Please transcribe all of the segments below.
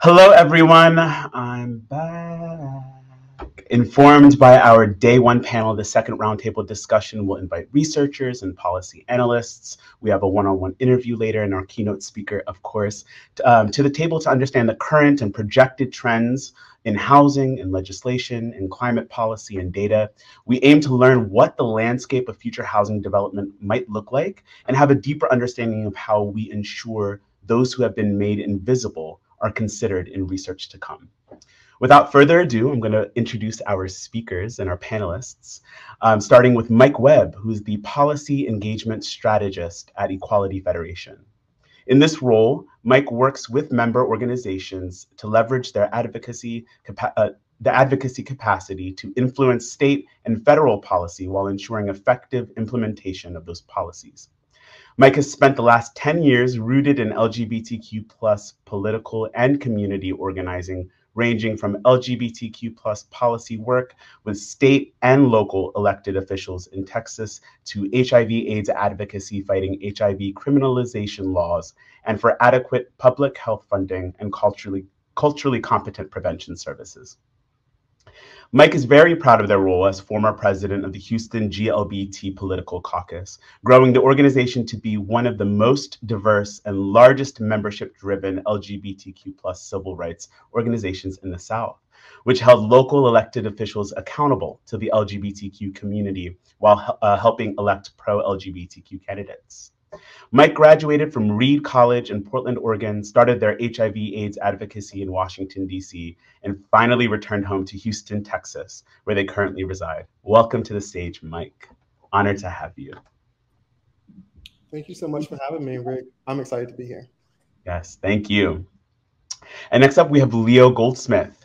Hello, everyone. I'm back. Informed by our day one panel, the second roundtable discussion will invite researchers and policy analysts. We have a one-on-one interview later, and our keynote speaker, of course, to the table to understand the current and projected trends in housing and legislation, in climate policy and data. We aim to learn what the landscape of future housing development might look like and have a deeper understanding of how we ensure those who have been made invisible are considered in research to come. Without further ado, I'm going to introduce our speakers and our panelists, starting with Mike Webb, who's the Policy Engagement Strategist at Equality Federation. In this role, Mike works with member organizations to leverage their advocacy capacity to influence state and federal policy while ensuring effective implementation of those policies. Mike has spent the last 10 years rooted in LGBTQ+ political and community organizing, ranging from LGBTQ+ policy work with state and local elected officials in Texas to HIV/AIDS advocacy fighting HIV criminalization laws and for adequate public health funding and culturally competent prevention services. Mike is very proud of their role as former president of the Houston GLBT Political Caucus, growing the organization to be one of the most diverse and largest membership-driven LGBTQ+ civil rights organizations in the South, which held local elected officials accountable to the LGBTQ community while helping elect pro-LGBTQ candidates. Mike graduated from Reed College in Portland, Oregon, started their HIV/AIDS advocacy in Washington, D.C., and finally returned home to Houston, Texas, where they currently reside. Welcome to the stage, Mike. Honored to have you. Thank you so much for having me, Rick. I'm excited to be here. Yes, thank you. And next up, we have Leo Goldsmith.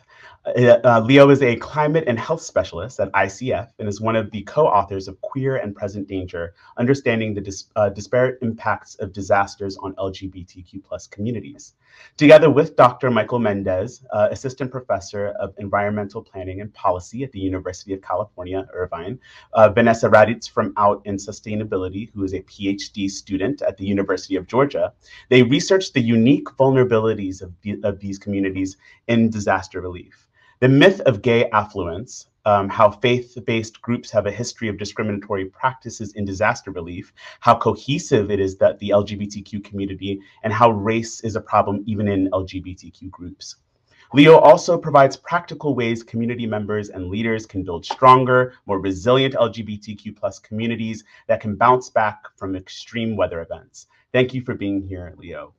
Leo is a climate and health specialist at ICF and is one of the co-authors of Queer and Present Danger, Understanding the Disparate Impacts of Disasters on LGBTQ+ Communities. Together with Dr. Michael Mendez, Assistant Professor of Environmental Planning and Policy at the University of California, Irvine, Vanessa Raditz from Out in Sustainability, who is a PhD student at the University of Georgia, they researched the unique vulnerabilities of these communities in disaster relief. The myth of gay affluence, how faith-based groups have a history of discriminatory practices in disaster relief, how cohesive it is that the LGBTQ community, and how race is a problem even in LGBTQ groups. Leo also provides practical ways community members and leaders can build stronger, more resilient LGBTQ+ communities that can bounce back from extreme weather events. Thank you for being here, Leo.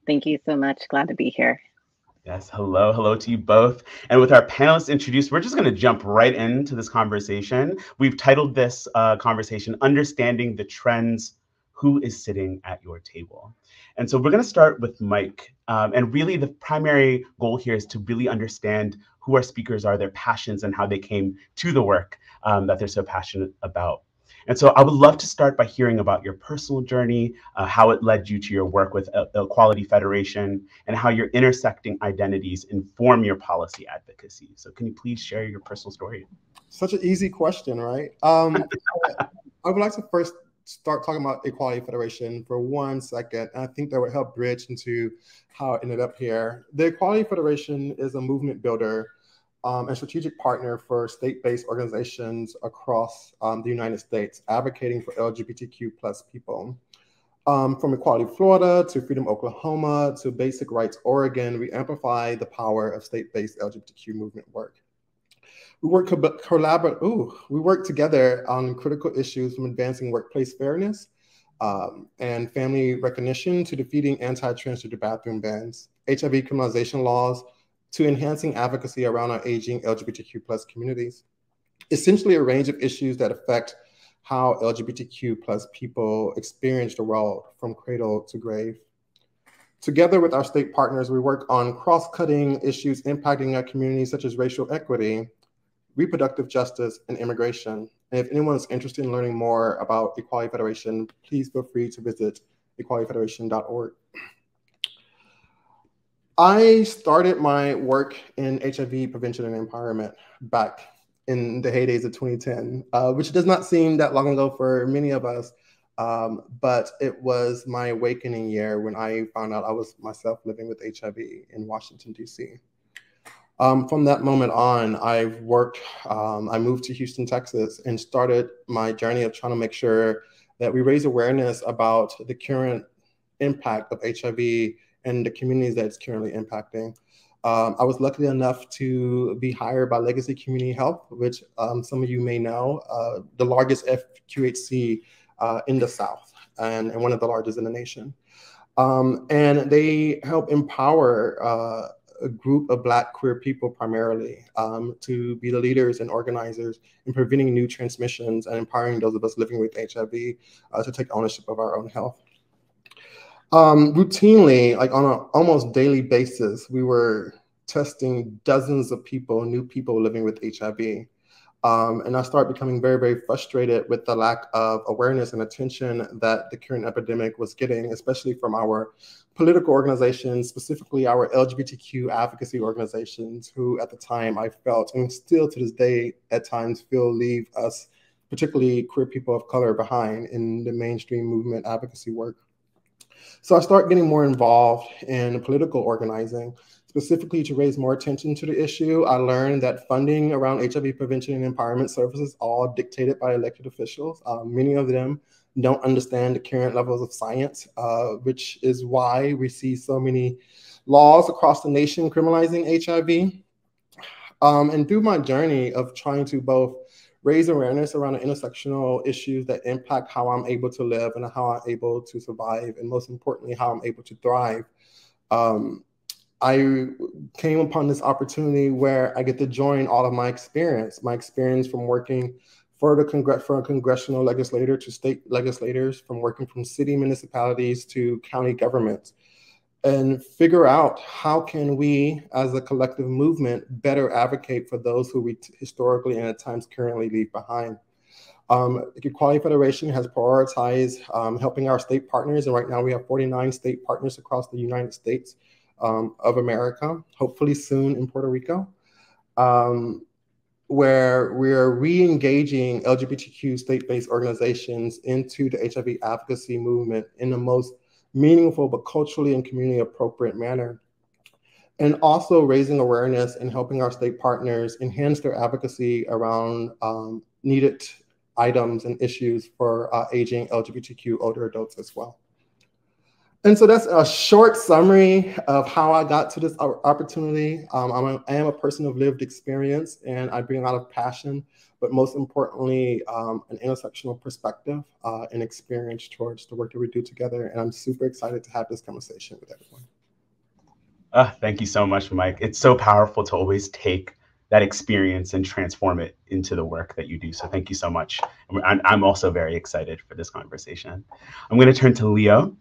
Thank you so much. Glad to be here. Yes, hello to you both. And with our panelists introduced, we're just going to jump right into this conversation. We've titled this conversation, Understanding the Trends, Who is Sitting at Your Table? And so we're going to start with Mike. And really the primary goal here is to really understand who our speakers are, their passions, and how they came to the work that they're so passionate about. And so I would love to start by hearing about your personal journey, how it led you to your work with Equality Federation, and how your intersecting identities inform your policy advocacy. So can you please share your personal story? Such an easy question, right? I would like to first start talking about Equality Federation for 1 second. And I think that would help bridge into how I ended up here. The Equality Federation is a movement builder and strategic partner for state-based organizations across the United States, advocating for LGBTQ+ people. From Equality Florida to Freedom Oklahoma to Basic Rights Oregon, we amplify the power of state-based LGBTQ movement work. We work together on critical issues from advancing workplace fairness and family recognition to defeating anti-transgender bathroom bans, HIV criminalization laws, to enhancing advocacy around our aging LGBTQ+ communities. Essentially a range of issues that affect how LGBTQ+ people experience the world from cradle to grave. Together with our state partners, we work on cross-cutting issues impacting our communities such as racial equity, reproductive justice, and immigration. And if anyone's interested in learning more about Equality Federation, please feel free to visit equalityfederation.org. I started my work in HIV prevention and empowerment back in the heydays of 2010, which does not seem that long ago for many of us. but it was my awakening year when I found out I was myself living with HIV in Washington, D.C. From that moment on, I've worked, I moved to Houston, Texas, and started my journey of trying to make sure that we raise awareness about the current impact of HIV and the communities that it's currently impacting. I was lucky enough to be hired by Legacy Community Health, which some of you may know, the largest FQHC in the South, and one of the largest in the nation. And they help empower a group of Black queer people primarily to be the leaders and organizers in preventing new transmissions and empowering those of us living with HIV to take ownership of our own health. Routinely, like on an almost daily basis, we were testing dozens of people, new people living with HIV. And I started becoming very, very frustrated with the lack of awareness and attention that the current epidemic was getting, especially from our political organizations, specifically our LGBTQ advocacy organizations, who at the time I felt, and still to this day at times feel, leave us, particularly queer people of color, behind in the mainstream movement advocacy work. So I started getting more involved in political organizing, specifically to raise more attention to the issue. I learned that funding around HIV prevention and empowerment services all dictated by elected officials. Many of them don't understand the current levels of science, which is why we see so many laws across the nation criminalizing HIV. And through my journey of trying to both raise awareness around the intersectional issues that impact how I'm able to live and how I'm able to survive, and most importantly, how I'm able to thrive, I came upon this opportunity where I get to join all of my experience from working for a congressional legislator to state legislators, from working from city municipalities to county governments, and figure out how can we as a collective movement better advocate for those who we historically and at times currently leave behind. The Equality Federation has prioritized helping our state partners, and right now we have 49 state partners across the United States of America, hopefully soon in Puerto Rico, where we're re-engaging LGBTQ state-based organizations into the HIV advocacy movement in the most meaningful but culturally and community appropriate manner. And also raising awareness and helping our state partners enhance their advocacy around needed items and issues for aging LGBTQ older adults as well. And so that's a short summary of how I got to this opportunity. I am a person of lived experience, and I bring a lot of passion, but most importantly, an intersectional perspective and experience towards the work that we do together. And I'm super excited to have this conversation with everyone. Thank you so much, Mike. It's so powerful to always take that experience and transform it into the work that you do. So thank you so much. I'm also very excited for this conversation. I'm going to turn to Leo.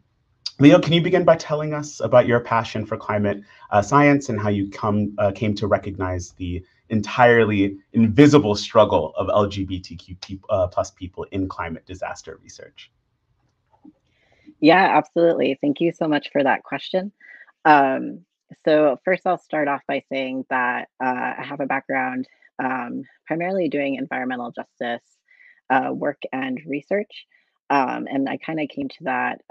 Leo, can you begin by telling us about your passion for climate science and how you came to recognize the entirely invisible struggle of LGBTQ plus people in climate disaster research? Yeah, absolutely. Thank you so much for that question. So first, I'll start off by saying that I have a background primarily doing environmental justice work and research. And I kind of came to that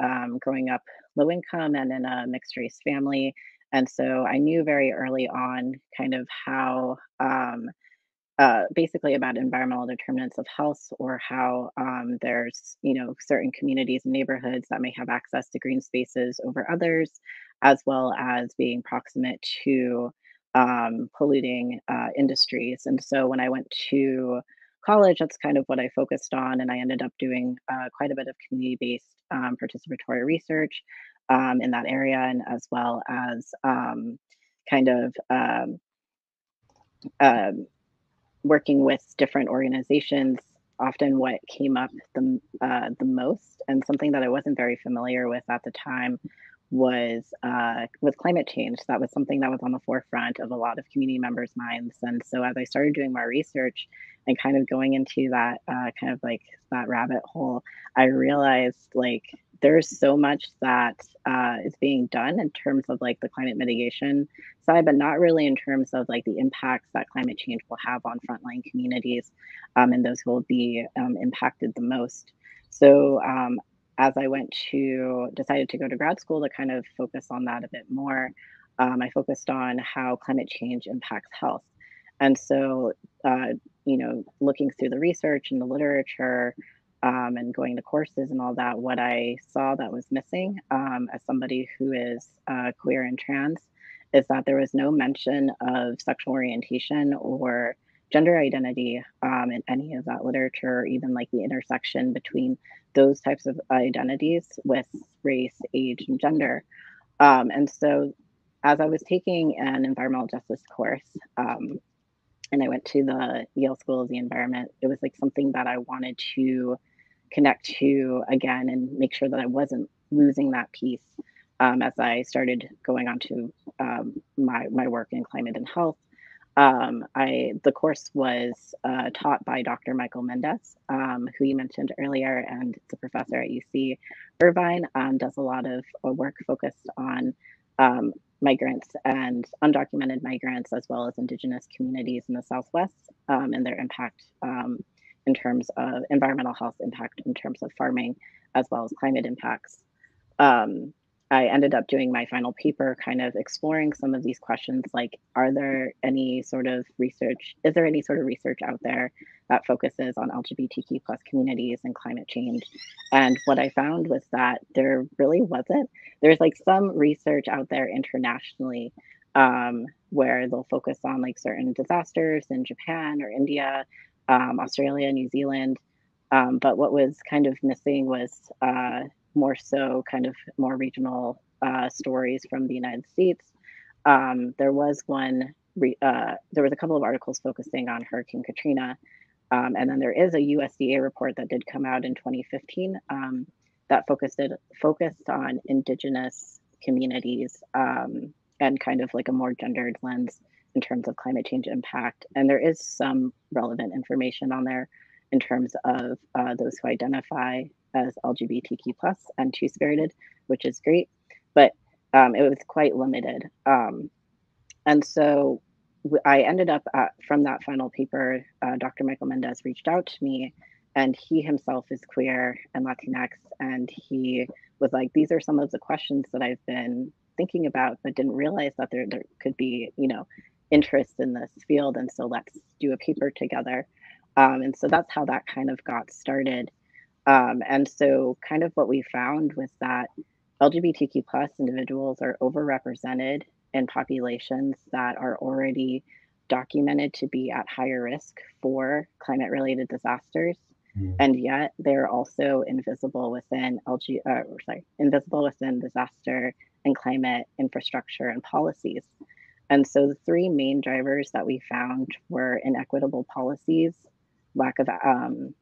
growing up low income and in a mixed race family. And so I knew very early on kind of how basically about environmental determinants of health, or how there's certain communities and neighborhoods that may have access to green spaces over others, as well as being proximate to polluting industries. And so when I went to college, that's kind of what I focused on, and I ended up doing quite a bit of community-based participatory research in that area, and as well as kind of working with different organizations. Often what came up the most, and something that I wasn't very familiar with at the time, was with climate change. That was something that was on the forefront of a lot of community members' minds. And so as I started doing my research and kind of going into that kind of like that rabbit hole, I realized like there's so much that is being done in terms of like the climate mitigation side, but not really in terms of like the impacts that climate change will have on frontline communities and those who will be impacted the most. So as I decided to go to grad school to kind of focus on that a bit more, I focused on how climate change impacts health. And so, looking through the research and the literature, and going to courses and all that, what I saw that was missing, as somebody who is queer and trans, is that there was no mention of sexual orientation or gender identity in any of that literature, or even like the intersection between those types of identities with race, age, and gender. And so, as I was taking an environmental justice course, and I went to the Yale School of the Environment, it was like something that I wanted to connect to again and make sure that I wasn't losing that piece, as I started going on to my work in climate and health. The course was taught by Dr. Michael Mendez, who you mentioned earlier, and it's a professor at UC Irvine, does a lot of work focused on migrants and undocumented migrants, as well as Indigenous communities in the Southwest, and their impact in terms of environmental health impact, in terms of farming, as well as climate impacts. I ended up doing my final paper kind of exploring some of these questions, like, is there any sort of research out there that focuses on LGBTQ plus communities and climate change? And what I found was that there really wasn't. There's like some research out there internationally, where they'll focus on like certain disasters in Japan or India, Australia, New Zealand. But what was kind of missing was more so kind of more regional stories from the United States. There was a couple of articles focusing on Hurricane Katrina. And then there is a USDA report that did come out in 2015 that focused on Indigenous communities, and kind of like a more gendered lens in terms of climate change impact. And there is some relevant information on there in terms of those who identify as LGBTQ plus and two-spirited, which is great, but it was quite limited. And so I ended up from that final paper, Dr. Michael Mendez reached out to me, and he himself is queer and Latinx, and he was like, these are some of the questions that I've been thinking about, but didn't realize that there could be, interest in this field, and so let's do a paper together. And so that's how that kind of got started. And so kind of what we found was that LGBTQ plus individuals are overrepresented in populations that are already documented to be at higher risk for climate-related disasters. And yet they're also invisible within disaster and climate infrastructure and policies. And so the three main drivers that we found were inequitable policies, lack of kind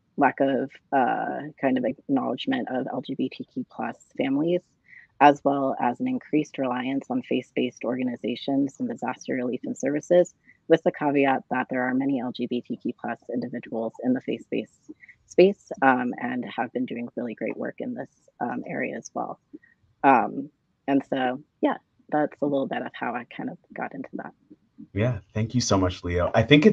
of acknowledgement of LGBTQ plus families, as well as an increased reliance on faith-based organizations and disaster relief and services, with the caveat that there are many LGBTQ plus individuals in the faith-based space, and have been doing really great work in this area as well. And so, yeah, that's a little bit of how I kind of got into that. Yeah, thank you so much, Leo. I think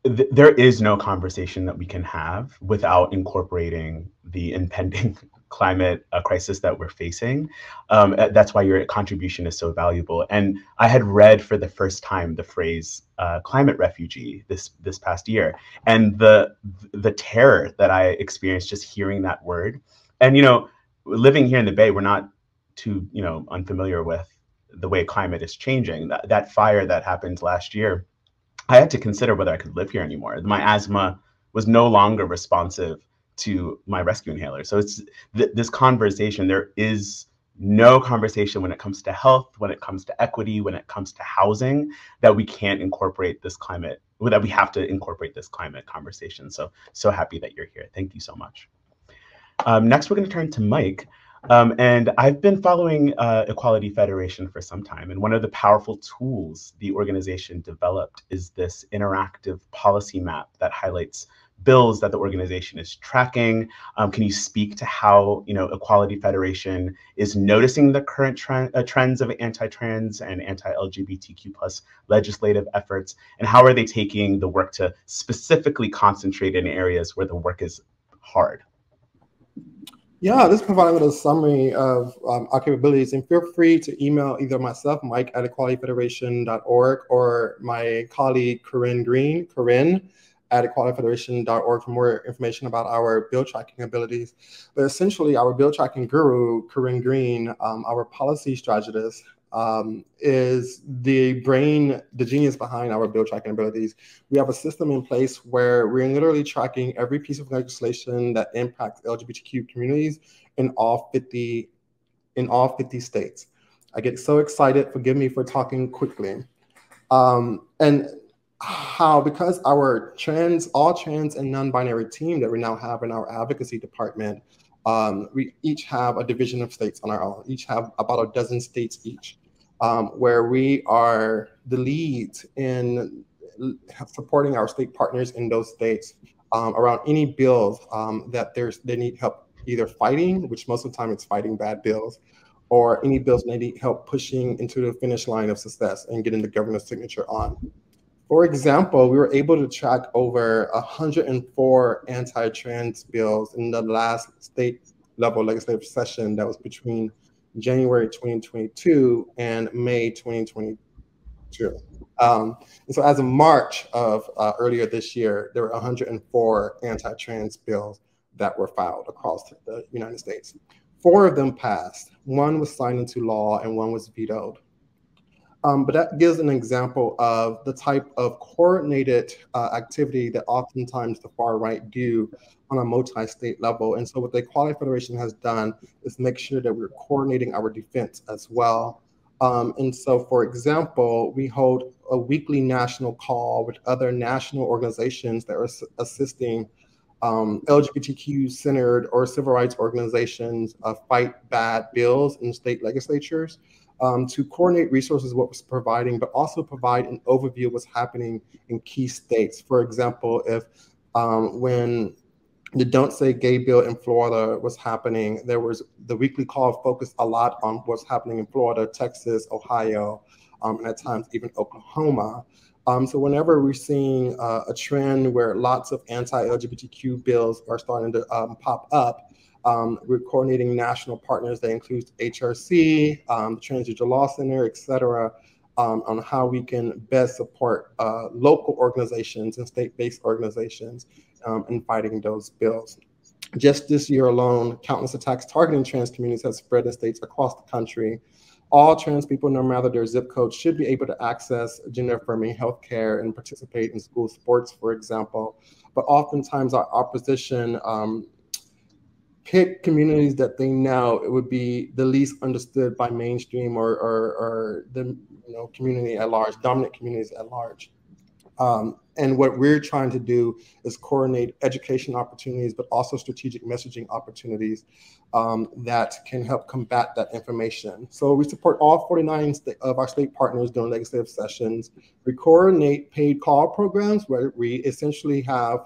there is no conversation that we can have without incorporating the impending climate crisis that we're facing. That's why your contribution is so valuable. And I had read for the first time the phrase climate refugee this past year, and the terror that I experienced just hearing that word. And living here in the Bay, we're not too unfamiliar with the way climate is changing. That fire that happened last year, I had to consider whether I could live here anymore. My asthma was no longer responsive to my rescue inhaler. So it's this conversation. There is no conversation when it comes to health, when it comes to equity, when it comes to housing, that we can't incorporate this climate, that we have to incorporate this climate conversation. So happy that you're here. Thank you so much. Next, we're going to turn to Mike. And I've been following Equality Federation for some time, and one of the powerful tools the organization developed is this interactive policy map that highlights bills that the organization is tracking. Can you speak to how Equality Federation is noticing the current trends of anti-trans and anti-LGBTQ plus legislative efforts, and how are they taking the work to specifically concentrate in areas where the work is hard? Yeah, this providing a summary of our capabilities, and feel free to email either myself, Mike at equalityfederation.org, or my colleague Corinne Green, Corinne at equalityfederation.org for more information about our bill tracking abilities. But essentially, our bill tracking guru, Corinne Green, our policy strategist, is the brain, the genius behind our bill tracking abilities. We have a system in place where we're literally tracking every piece of legislation that impacts LGBTQ communities in all 50 states. I get so excited, forgive me for talking quickly. And how, because our all trans and non-binary team that we now have in our advocacy department, we each have a division of states on our own, each have about a dozen states each, where we are the lead in supporting our state partners in those states around any bills that they need help either fighting, which most of the time it's fighting bad bills, or any bills they need help pushing into the finish line of success and getting the governor's signature on. For example, we were able to track over 104 anti-trans bills in the last state level legislative session that was between January 2022 and May 2022. And so as of March of earlier this year, there were 104 anti-trans bills that were filed across the United States. 4 of them passed. 1 was signed into law and 1 was vetoed. But that gives an example of the type of coordinated activity that oftentimes the far right do on a multi-state level. And so what the Equality Federation has done is make sure that we're coordinating our defense as well. And so, for example, we hold a weekly national call with other national organizations that are assisting LGBTQ-centered or civil rights organizations fight bad bills in state legislatures. To coordinate resources, what was providing, but also provide an overview of what's happening in key states. For example, if when the Don't Say Gay bill in Florida was happening, there was the weekly call focused a lot on what's happening in Florida, Texas, Ohio, and at times even Oklahoma. So whenever we're seeing a trend where lots of anti-LGBTQ bills are starting to pop up, we're coordinating national partners that includes HRC, the Transgender Law Center, et cetera, on how we can best support local organizations and state-based organizations in fighting those bills. Just this year alone, countless attacks targeting trans communities have spread in states across the country. All trans people, no matter their zip code, should be able to access gender-affirming healthcare and participate in school sports, for example. But oftentimes our opposition pick communities that they know it would be the least understood by mainstream or the community at large, dominant communities at large. And what we're trying to do is coordinate education opportunities, but also strategic messaging opportunities that can help combat that information. So we support all 49 of our state partners during legislative sessions. We coordinate paid call programs where we essentially have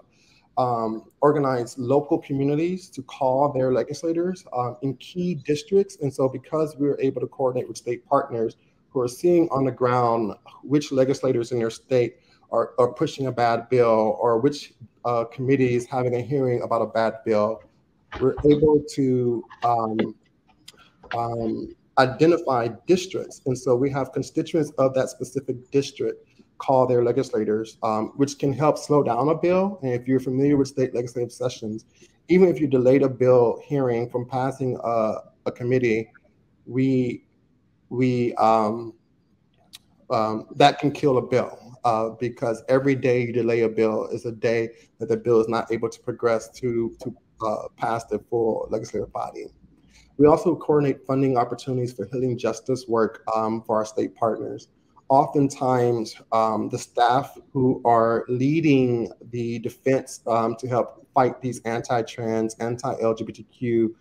organize local communities to call their legislators in key districts. And so because we were able to coordinate with state partners who are seeing on the ground which legislators in their state are pushing a bad bill or which committee is having a hearing about a bad bill, we're able to identify districts. And so we have constituents of that specific district call their legislators, which can help slow down a bill. And if you're familiar with state legislative sessions, even if you delayed a bill hearing from passing a committee, that can kill a bill because every day you delay a bill is a day that the bill is not able to progress to pass the full legislative body. We also coordinate funding opportunities for healing justice work for our state partners. Oftentimes, the staff who are leading the defense to help fight these anti-trans, anti-LGBTQ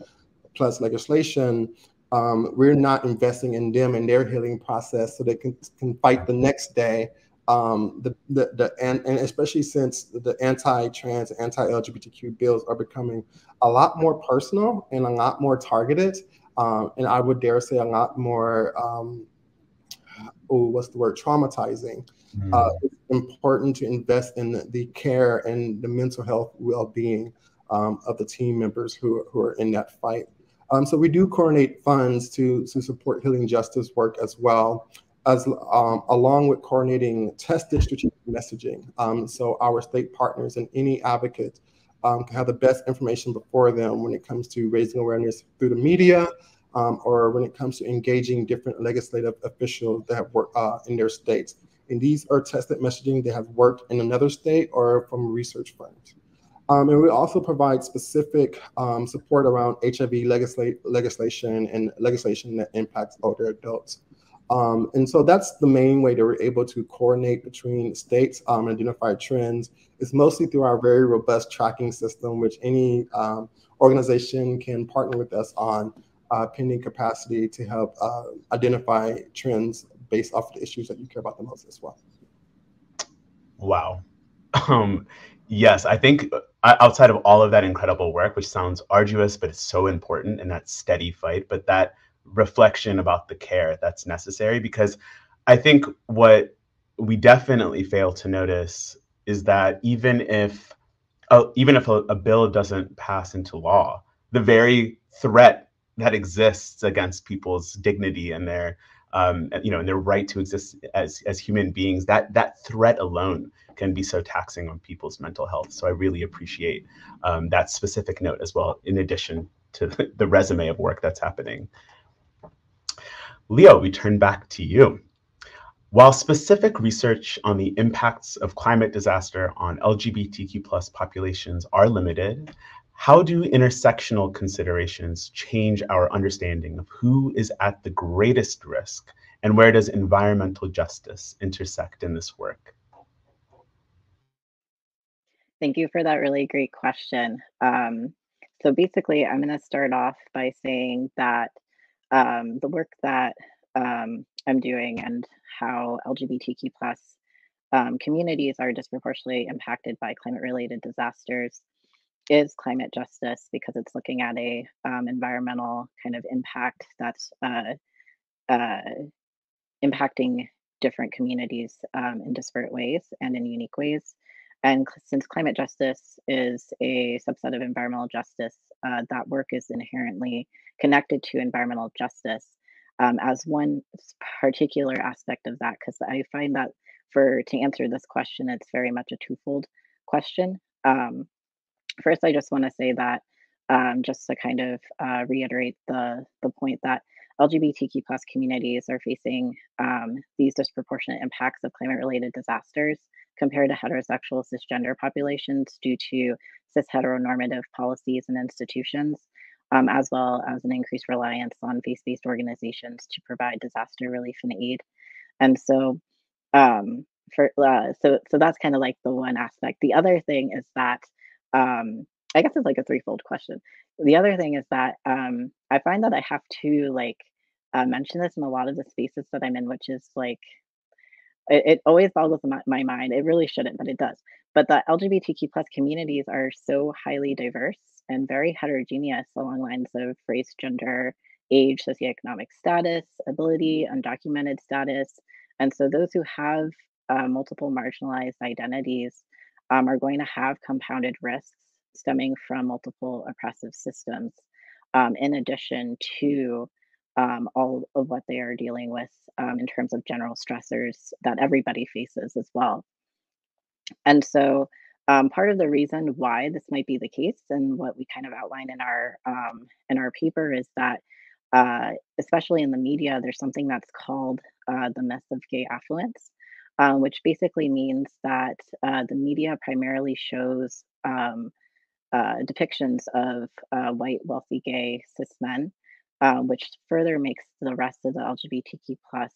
plus legislation, we're not investing in them and their healing process so they can fight the next day. And especially since the anti-trans, anti-LGBTQ bills are becoming a lot more personal and a lot more targeted, and I would dare say a lot more traumatizing. It's important to invest in the care and the mental health well-being of the team members who are in that fight. So we do coordinate funds to support healing justice work as well, as along with coordinating tested strategic messaging. So our state partners and any advocate can have the best information before them when it comes to raising awareness through the media, or when it comes to engaging different legislative officials that have worked in their states. And these are tested messaging that have worked in another state or from research firms. And we also provide specific support around HIV legislation and legislation that impacts older adults. And so that's the main way that we're able to coordinate between states and identify trends. It's mostly through our very robust tracking system, which any organization can partner with us on, pending capacity to help identify trends based off of the issues that you care about the most as well. Wow. Yes, I think outside of all of that incredible work, which sounds arduous, but it's so important in that steady fight, but that reflection about the care that's necessary, because I think what we definitely fail to notice is that even if a bill doesn't pass into law, the very threat that exists against people's dignity and their and their right to exist as human beings, that threat alone can be so taxing on people's mental health. So I really appreciate that specific note as well, in addition to the resume of work that's happening. Leo, we turn back to you. While specific research on the impacts of climate disaster on LGBTQ+ populations are limited, how do intersectional considerations change our understanding of who is at the greatest risk, and where does environmental justice intersect in this work? Thank you for that really great question. So basically, I'm going to start off by saying that the work that I'm doing and how LGBTQ plus communities are disproportionately impacted by climate-related disasters is climate justice, because it's looking at a environmental kind of impact that's uh, impacting different communities in disparate ways and in unique ways. And since climate justice is a subset of environmental justice, that work is inherently connected to environmental justice as one particular aspect of that. Because I find that to answer this question, it's very much a twofold question. First, I just want to say that just to kind of reiterate the point that LGBTQ plus communities are facing these disproportionate impacts of climate-related disasters compared to heterosexual cisgender populations due to cis heteronormative policies and institutions, as well as an increased reliance on faith-based organizations to provide disaster relief and aid. And so, so that's kind of like the one aspect. The other thing is that I guess it's like a threefold question. The other thing is that I find that I have to mention this in a lot of the spaces that I'm in, which is like it always boggles my mind. It really shouldn't, but it does. But the LGBTQ plus communities are so highly diverse and very heterogeneous along lines of race, gender, age, socioeconomic status, ability, undocumented status. And so those who have multiple marginalized identities are going to have compounded risks stemming from multiple oppressive systems, in addition to all of what they are dealing with in terms of general stressors that everybody faces as well. And so, part of the reason why this might be the case, and what we kind of outline in our paper, is that especially in the media, there's something that's called the myth of gay affluence, which basically means that the media primarily shows depictions of white, wealthy, gay, cis men, which further makes the rest of the LGBTQ plus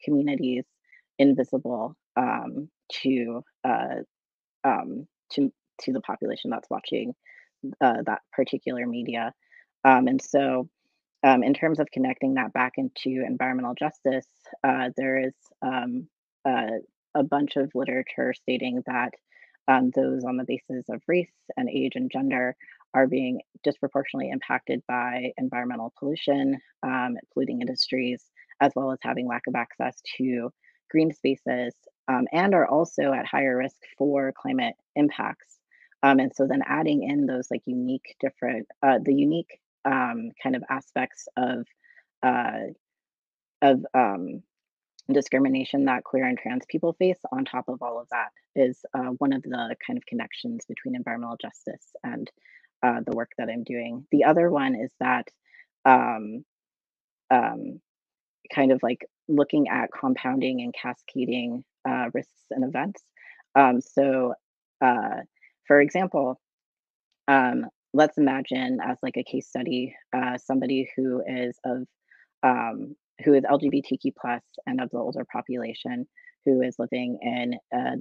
communities invisible um, to the population that's watching that particular media. And so, in terms of connecting that back into environmental justice, there is uh, a bunch of literature stating that those on the basis of race and age and gender are being disproportionately impacted by environmental pollution, polluting industries, as well as having lack of access to green spaces, and are also at higher risk for climate impacts. And so then adding in those like unique different, the unique kind of aspects uh, of discrimination that queer and trans people face on top of all of that is one of the kind of connections between environmental justice and the work that I'm doing. The other one is that um, um, kind of like looking at compounding and cascading risks and events. So, for example, let's imagine as like a case study, somebody who is LGBTQ plus and of the older population who is living in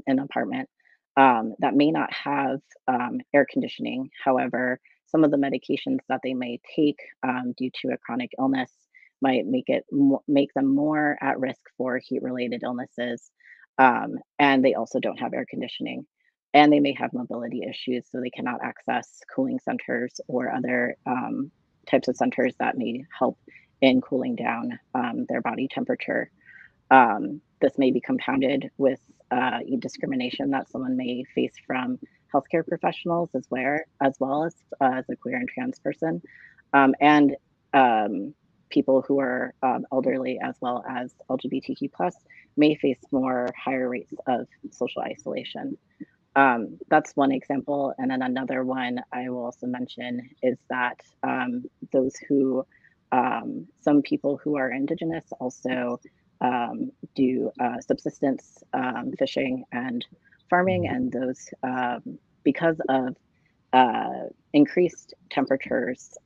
an apartment that may not have air conditioning. However, some of the medications that they may take due to a chronic illness might make them more at risk for heat related illnesses, and they also don't have air conditioning, and they may have mobility issues, so they cannot access cooling centers or other types of centers that may help in cooling down their body temperature. This may be compounded with discrimination that someone may face from healthcare professionals as well as a queer and trans person, and people who are elderly as well as LGBTQ plus may face higher rates of social isolation. That's one example. And then another one I will also mention is that some people who are indigenous also do subsistence fishing and farming, and those because of increased temperatures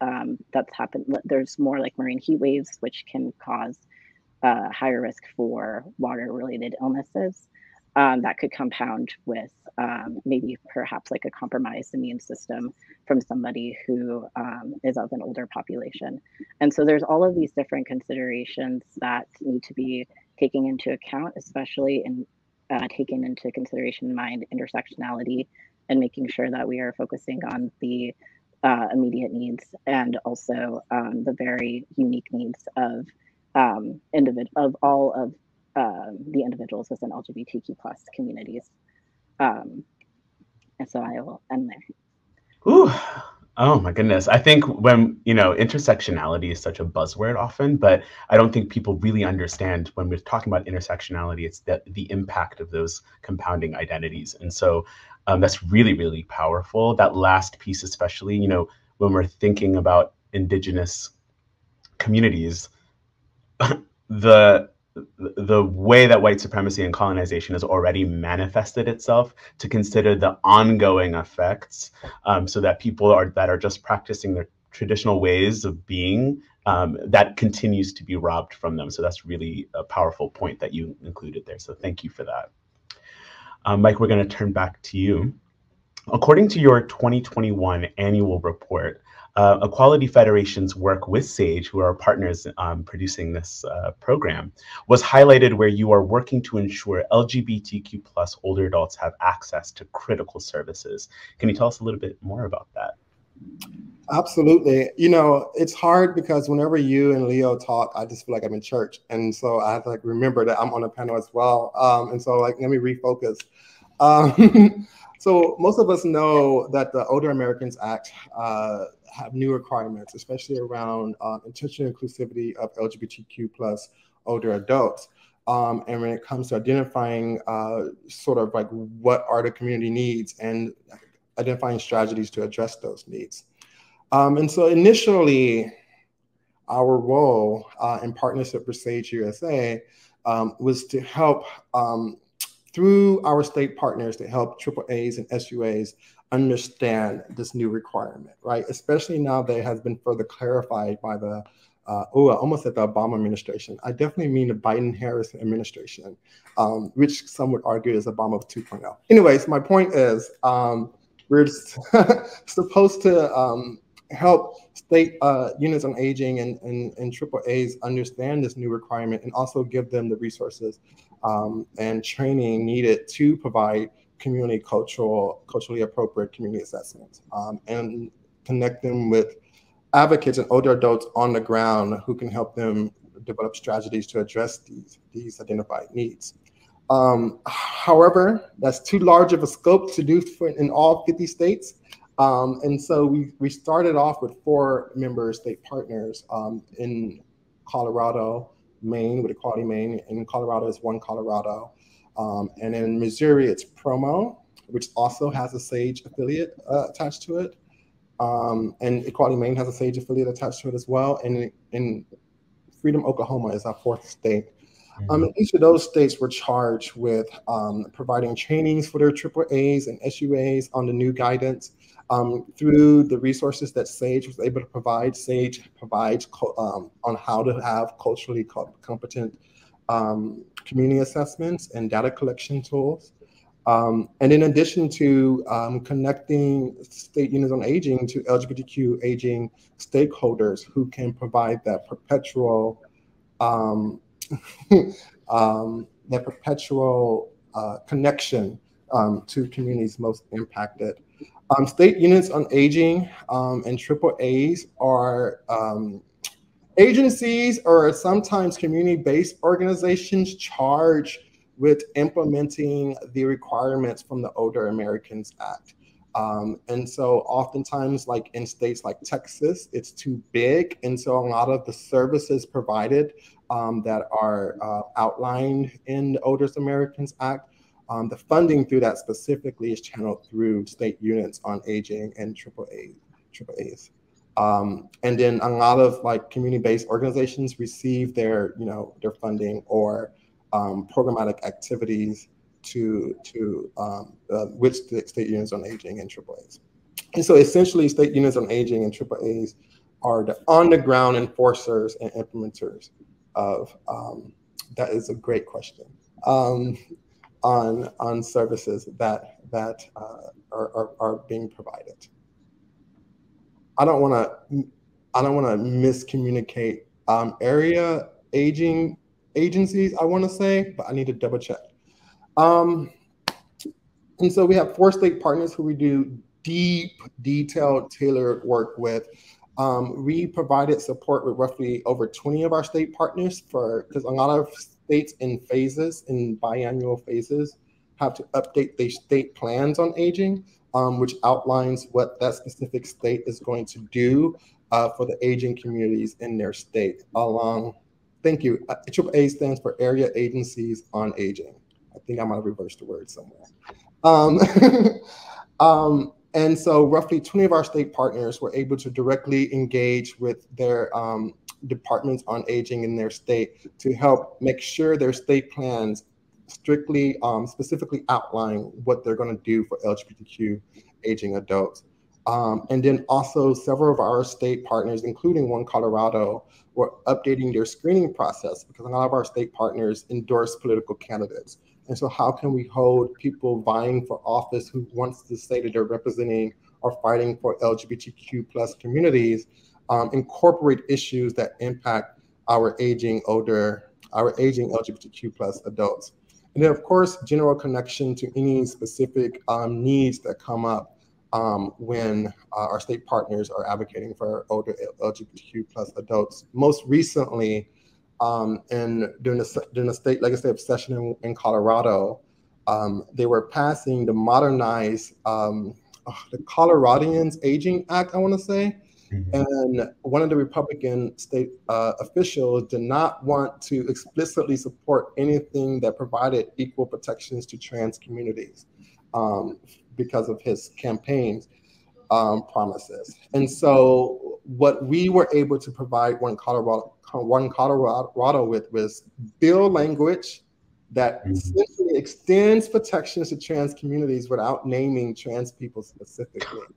that's happened, there's more like marine heat waves, which can cause higher risk for water related illnesses. That could compound with maybe perhaps like a compromised immune system from somebody who is of an older population. And so there's all of these different considerations that need to be taken into account, especially in taking into consideration in mind intersectionality and making sure that we are focusing on the immediate needs and also the very unique needs of all of the individuals within LGBTQ plus communities. And so I will end there. Ooh. Oh my goodness. I think when, intersectionality is such a buzzword often, but I don't think people really understand when we're talking about intersectionality, it's the impact of those compounding identities. And so that's really, really powerful. That last piece, especially, when we're thinking about Indigenous communities, the way that white supremacy and colonization has already manifested itself, to consider the ongoing effects, so that people that are just practicing their traditional ways of being, that continues to be robbed from them. So that's really a powerful point that you included there. So thank you for that. Mike, we're going to turn back to you. According to your 2021 annual report, Equality Federation's work with SAGE, who are partners producing this program, was highlighted where you are working to ensure LGBTQ plus older adults have access to critical services. Can you tell us a little bit more about that? Absolutely. It's hard because whenever you and Leo talk, I just feel like I'm in church. And so I have to remember that I'm on a panel as well. And so let me refocus. So most of us know that the Older Americans Act have new requirements, especially around intentional inclusivity of LGBTQ plus older adults. And when it comes to identifying sort of like what are the community needs and identifying strategies to address those needs. And so initially, our role in partnership with SAGE USA was to help through our state partners to help AAAs and SUAs understand this new requirement, right? Especially now that it has been further clarified by the, almost at the Obama administration. I definitely mean the Biden-Harris administration, which some would argue is Obama 2.0. Anyways, my point is we're supposed to help state units on aging and AAAs understand this new requirement and also give them the resources and training needed to provide culturally appropriate community assessments and connect them with advocates and older adults on the ground who can help them develop strategies to address these identified needs. However, that's too large of a scope to do in all 50 states. And so we started off with 4 member state partners in Colorado, Maine, with Equality Maine. In Colorado is One Colorado. And in Missouri, it's Promo, which also has a SAGE affiliate attached to it. And Equality Maine has a SAGE affiliate attached to it as well. And in Freedom, Oklahoma is our 4th state. Each of those states were charged with providing trainings for their AAAs and SUAs on the new guidance through the resources that SAGE was able to provide. SAGE provides on how to have culturally competent community assessments and data collection tools. And in addition to connecting state units on aging to LGBTQ aging stakeholders who can provide that perpetual connection to communities most impacted. State units on aging and AAAs are agencies or sometimes community-based organizations charged with implementing the requirements from the Older Americans Act. And so oftentimes, like in states like Texas, it's too big. And so a lot of the services provided that are outlined in the Older Americans Act, the funding through that specifically is channeled through state units on aging and AAAs. And then a lot of like community-based organizations receive their funding or programmatic activities to with state units on aging and AAAs. And so essentially state units on aging and AAAs are the on-the-ground enforcers and implementers of, that is a great question, on services that are being provided. I don't want to miscommunicate area aging agencies, I want to say, but I need to double check. And so we have 4 state partners who we do deep, detailed, tailored work with. We provided support with roughly over 20 of our state partners because a lot of states in biannual phases, have to update their state plans on aging, which outlines what that specific state is going to do for the aging communities in their state. Thank you. AAA stands for Area Agencies on Aging. I think I might have reversed the word somewhere. And so roughly 20 of our state partners were able to directly engage with their departments on aging in their state to help make sure their state plans strictly, specifically outline what they're going to do for LGBTQ aging adults. And then also several of our state partners, including One Colorado, were updating their screening process because a lot of our state partners endorse political candidates. And so how can we hold people vying for office who wants to say that they're representing or fighting for LGBTQ plus communities, incorporate issues that impact our aging LGBTQ plus adults. And then of course, general connection to any specific needs that come up when our state partners are advocating for older LGBTQ plus adults. Most recently, during the state legislative session in Colorado, they were passing the modernized the Coloradians Aging Act, I want to say. And one of the Republican state officials did not want to explicitly support anything that provided equal protections to trans communities because of his campaign's promises. And so what we were able to provide One Colorado with was bill language that essentially extends protections to trans communities without naming trans people specifically,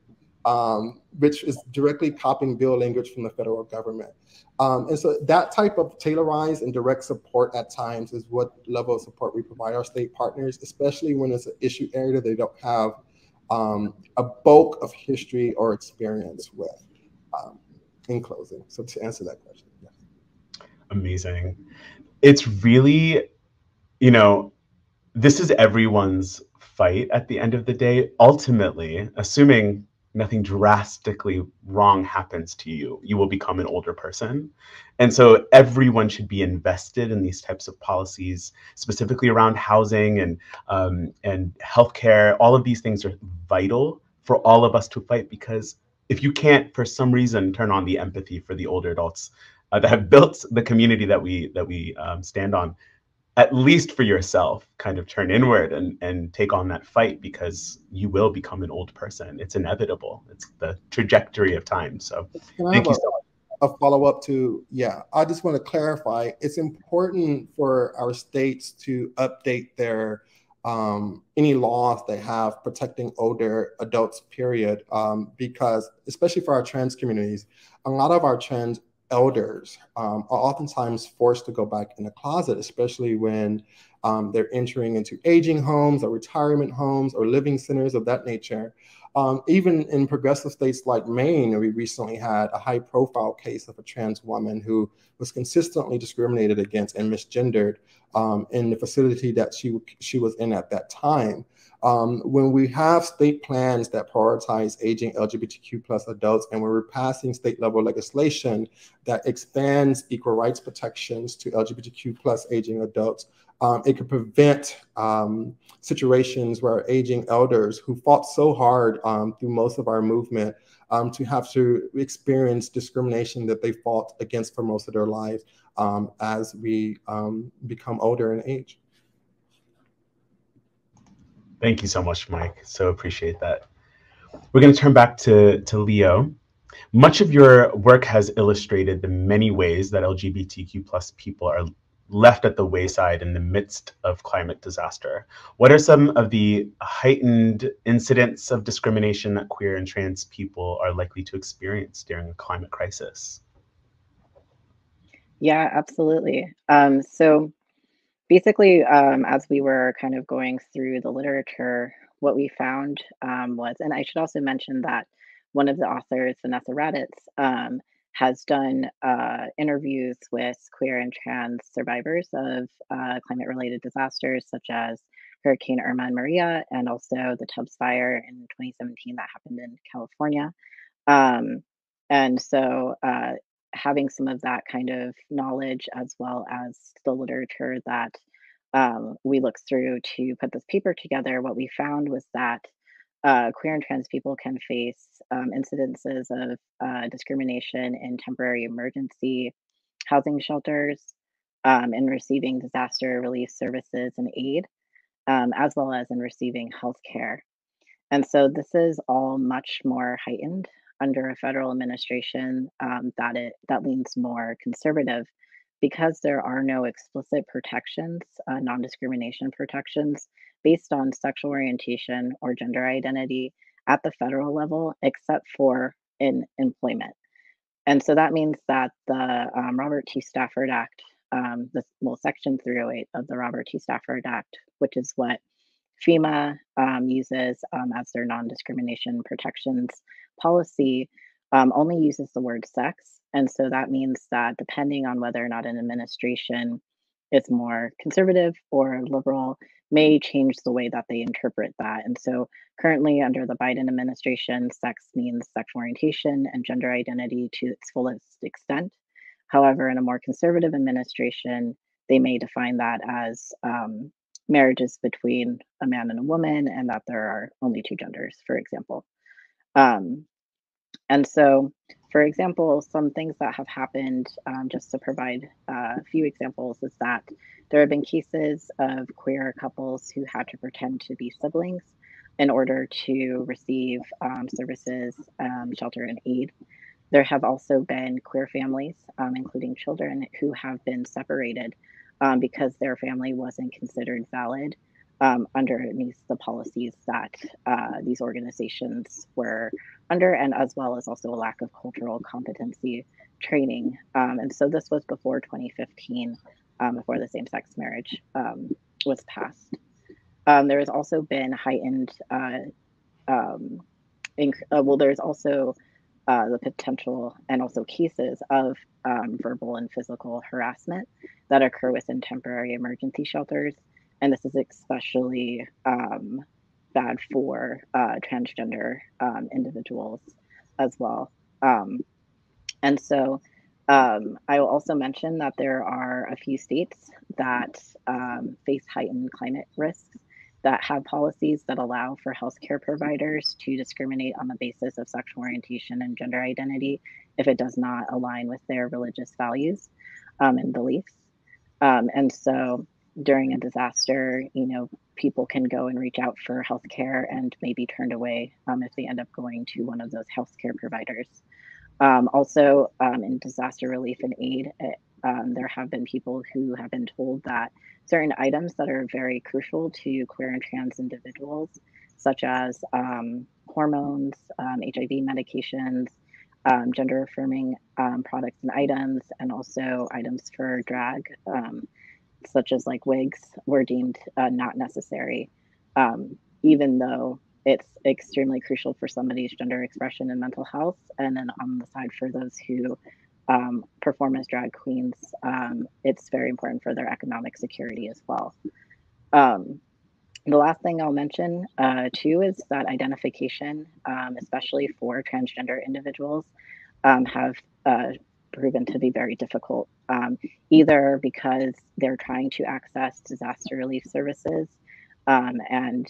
which is directly copying bill language from the federal government. And so that type of tailorized and direct support at times is what level of support we provide our state partners, especially when it's an issue area they don't have a bulk of history or experience with. In closing, so to answer that question. Yeah. Amazing. It's really, this is everyone's fight at the end of the day. Ultimately, assuming, nothing drastically wrong happens to you, you will become an older person. And so everyone should be invested in these types of policies, specifically around housing and healthcare. All of these things are vital for all of us to fight, because if you can't, for some reason, turn on the empathy for the older adults that have built the community that we stand on, at least for yourself, kind of turn inward and take on that fight, because you will become an old person. It's inevitable. It's the trajectory of time. So thank you so much. A follow-up to, yeah, I just want to clarify, it's important for our states to update their any laws they have protecting older adults, period, because especially for our trans communities, a lot of our trans elders are oftentimes forced to go back in the closet, especially when they're entering into aging homes or retirement homes or living centers of that nature. Even in progressive states like Maine, we recently had a high-profile case of a trans woman who was consistently discriminated against and misgendered in the facility that she was in at that time. When we have state plans that prioritize aging LGBTQ+ adults, and when we're passing state-level legislation that expands equal rights protections to LGBTQ+ aging adults, it could prevent situations where aging elders who fought so hard through most of our movement to have to experience discrimination that they fought against for most of their lives as we become older in age. Thank you so much, Mike. So appreciate that. We're going to turn back to Leo. Much of your work has illustrated the many ways that LGBTQ+ people are left at the wayside in the midst of climate disaster. What are some of the heightened incidents of discrimination that queer and trans people are likely to experience during a climate crisis? Yeah, absolutely. So basically, as we were kind of going through the literature, what we found was, and I should also mention that one of the authors, Vanessa Raditz, has done interviews with queer and trans survivors of climate-related disasters, such as Hurricane Irma and Maria, and also the Tubbs Fire in 2017 that happened in California. And so having some of that kind of knowledge, as well as the literature that we looked through to put this paper together, what we found was that queer and trans people can face incidences of discrimination in temporary emergency housing shelters, in receiving disaster relief services and aid, as well as in receiving health care. And so this is all much more heightened under a federal administration that leans more conservative, because there are no explicit protections, non-discrimination protections based on sexual orientation or gender identity at the federal level, except for in employment. And so that means that the Robert T. Stafford Act, Section 308 of the Robert T. Stafford Act, which is what FEMA uses as their non-discrimination protections policy, only uses the word sex. And so that means that depending on whether or not an administration is more conservative or liberal, may change the way that they interpret that. And so currently under the Biden administration, sex means sexual orientation and gender identity to its fullest extent. However, in a more conservative administration, they may define that as marriages between a man and a woman, and that there are only two genders, for example. And so, for example, some things that have happened, just to provide a few examples, is that there have been cases of queer couples who had to pretend to be siblings in order to receive services, shelter, and aid. There have also been queer families, including children, who have been separated because their family wasn't considered valid underneath the policies that these organizations were under, and as well as also a lack of cultural competency training. And so this was before 2015, before the same-sex marriage was passed. There has also been heightened, there's also the potential and also cases of verbal and physical harassment that occur within temporary emergency shelters. And this is especially bad for transgender individuals as well. And so I will also mention that there are a few states that face heightened climate risks that have policies that allow for healthcare providers to discriminate on the basis of sexual orientation and gender identity if it does not align with their religious values and beliefs. And so during a disaster, you know, people can go and reach out for healthcare and may be turned away if they end up going to one of those healthcare providers. Also, in disaster relief and aid, there have been people who have been told that certain items that are very crucial to queer and trans individuals, such as hormones, HIV medications, gender affirming products and items, and also items for drag, such as like wigs, were deemed not necessary, even though it's extremely crucial for somebody's gender expression and mental health. And then on the side, for those who perform as drag queens, it's very important for their economic security as well. The last thing I'll mention too is that identification, especially for transgender individuals, have proven to be very difficult, either because they're trying to access disaster relief services and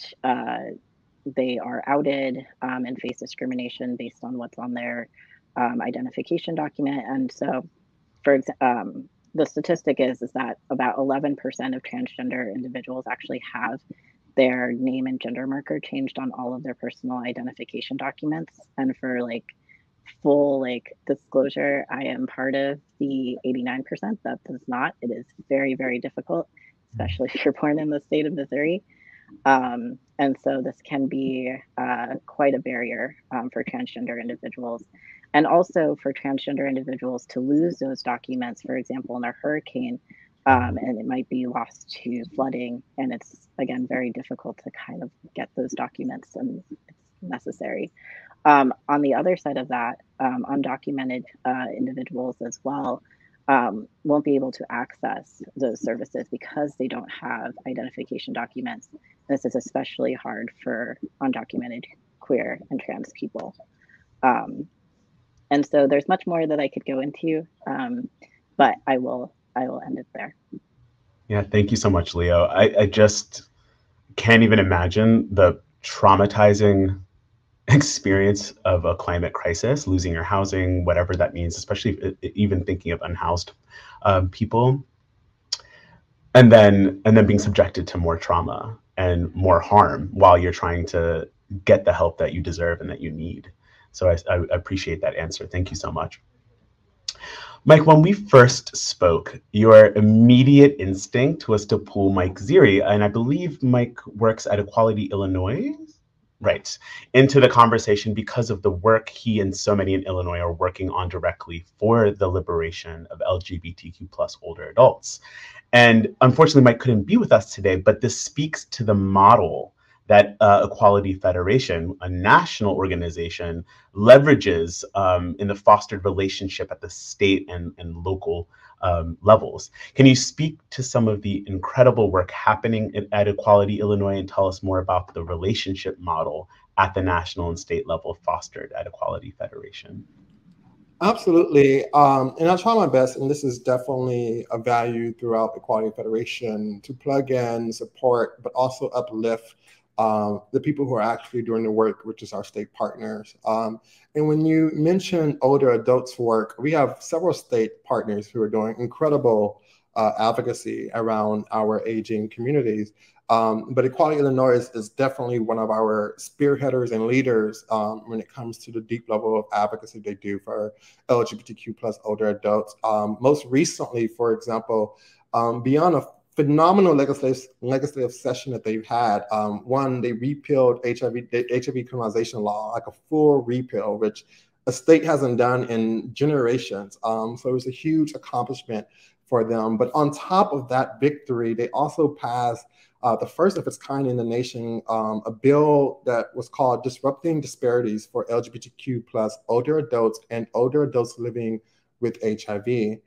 they are outed and face discrimination based on what's on their identification document. And so, the statistic is that about 11% of transgender individuals actually have their name and gender marker changed on all of their personal identification documents. And for like full like disclosure, I am part of the 89% that does not. It is very, very difficult, especially if you're born in the state of Missouri. And so this can be quite a barrier for transgender individuals. And also for transgender individuals to lose those documents, for example, in a hurricane, and it might be lost to flooding. And it's, again, very difficult to kind of get those documents, and it's necessary. On the other side of that, undocumented individuals as well won't be able to access those services because they don't have identification documents. This is especially hard for undocumented queer and trans people. And so there's much more that I could go into, but I will end it there. Yeah, thank you so much, Leo. I just can't even imagine the traumatizing experience of a climate crisis, losing your housing, whatever that means, especially even thinking of unhoused people, and then being subjected to more trauma and more harm while you're trying to get the help that you deserve and that you need. So I appreciate that answer. Thank you so much. Mike, when we first spoke, your immediate instinct was to pull Mike Ziri, and I believe Mike works at Equality Illinois, right, into the conversation because of the work he and so many in Illinois are working on directly for the liberation of LGBTQ+ older adults. And unfortunately, Mike couldn't be with us today, but this speaks to the model that Equality Federation, a national organization, leverages in the fostered relationship at the state and local levels. Can you speak to some of the incredible work happening at Equality Illinois and tell us more about the relationship model at the national and state level fostered at Equality Federation? Absolutely. And I'll try my best, and this is definitely a value throughout Equality Federation, to plug in, support, but also uplift the people who are actually doing the work, which is our state partners. And when you mention older adults work, we have several state partners who are doing incredible advocacy around our aging communities. But Equality Illinois is definitely one of our spearheaders and leaders when it comes to the deep level of advocacy they do for LGBTQ+ older adults. Most recently, for example, beyond a phenomenal legislative session that they've had. One, they repealed the HIV criminalization law, like a full repeal, which a state hasn't done in generations. So it was a huge accomplishment for them. But on top of that victory, they also passed the first of its kind in the nation, a bill that was called Disrupting Disparities for LGBTQ+ older adults and older adults living with HIV.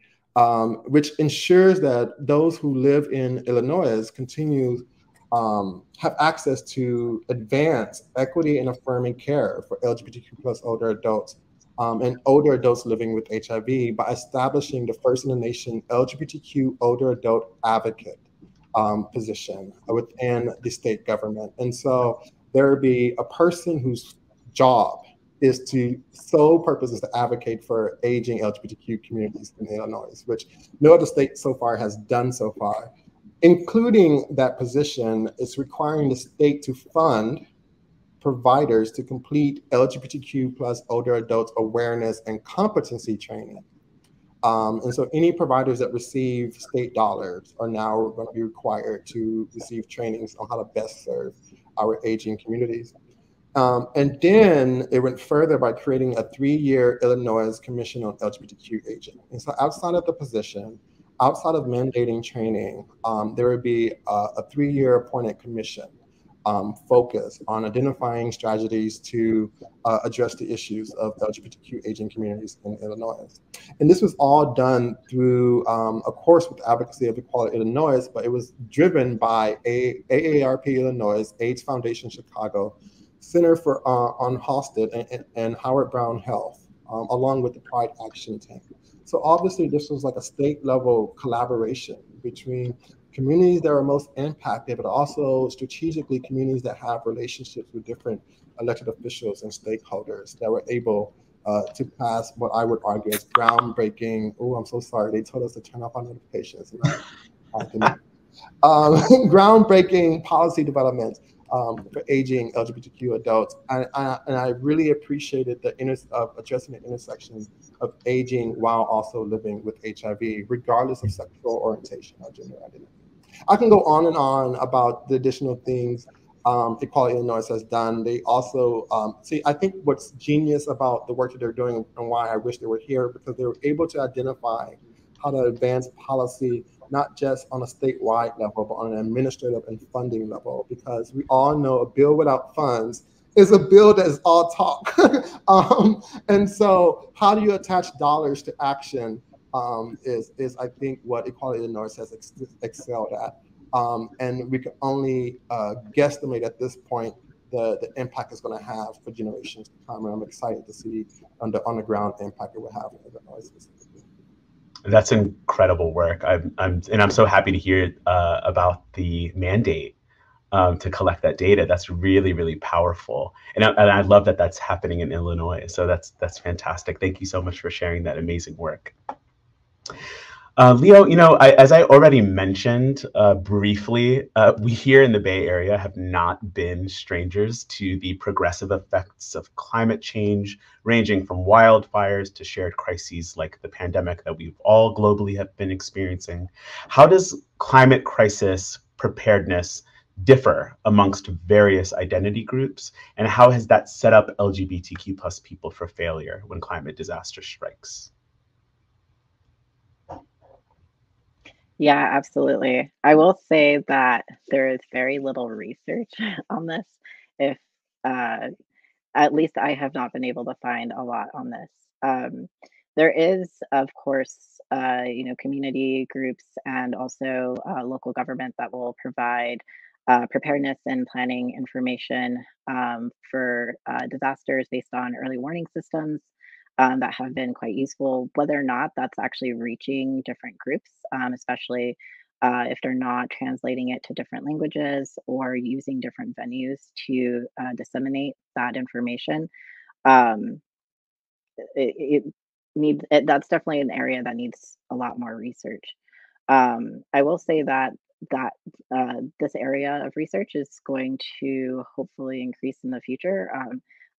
Which ensures that those who live in Illinois continue have access to advanced equity and affirming care for LGBTQ plus older adults and older adults living with HIV by establishing the first in the nation LGBTQ older adult advocate position within the state government. And so there would be a person whose job is to sole purpose is to advocate for aging LGBTQ communities in Illinois, which no other state so far has done so far. Including that position is requiring the state to fund providers to complete LGBTQ plus older adults awareness and competency training. And so any providers that receive state dollars are now going to be required to receive trainings on how to best serve our aging communities. And then it went further by creating a 3-year Illinois Commission on LGBTQ Aging. And so outside of the position, outside of mandating training, there would be a 3-year appointed commission focused on identifying strategies to address the issues of LGBTQ aging communities in Illinois. And this was all done through a course with Advocacy of Equality Illinois, but it was driven by AARP Illinois, AIDS Foundation Chicago, Center for Unhosted, and Howard Brown Health, along with the Pride Action Team. So obviously this was like a state level collaboration between communities that are most impacted, but also strategically communities that have relationships with different elected officials and stakeholders that were able to pass what I would argue is groundbreaking. Oh, I'm so sorry. They told us to turn off our notifications. Groundbreaking policy developments for aging LGBTQ adults. And I really appreciated the addressing the intersection of aging while also living with HIV, regardless of sexual orientation or gender identity. I can go on and on about the additional things Equality Illinois has done. They also, I think what's genius about the work that they're doing and why I wish they were here, because they were able to identify how to advance policy, not just on a statewide level, but on an administrative and funding level, because we all know a bill without funds is a bill that is all talk. And so how do you attach dollars to action is I think what Equality Illinois has excelled at. And we can only guesstimate at this point the impact it's going to have for generations to come. And I'm excited to see on the ground impact it will have in Illinois specifically. That's incredible work. I'm so happy to hear about the mandate to collect that data. That's really, really powerful. And I love that that's happening in Illinois. So that's fantastic. Thank you so much for sharing that amazing work. Leo, as I already mentioned briefly, we here in the Bay Area have not been strangers to the progressive effects of climate change, ranging from wildfires to shared crises like the pandemic that we've all globally have been experiencing. How does climate crisis preparedness differ amongst various identity groups, and how has that set up LGBTQ plus people for failure when climate disaster strikes? Yeah, absolutely. I will say that there is very little research on this. If At least I have not been able to find a lot on this. There is, of course, community groups and also local government that will provide preparedness and planning information for disasters based on early warning systems that have been quite useful. Whether or not that's actually reaching different groups, especially if they're not translating it to different languages or using different venues to disseminate that information. Um, that's definitely an area that needs a lot more research. I will say that this area of research is going to hopefully increase in the future.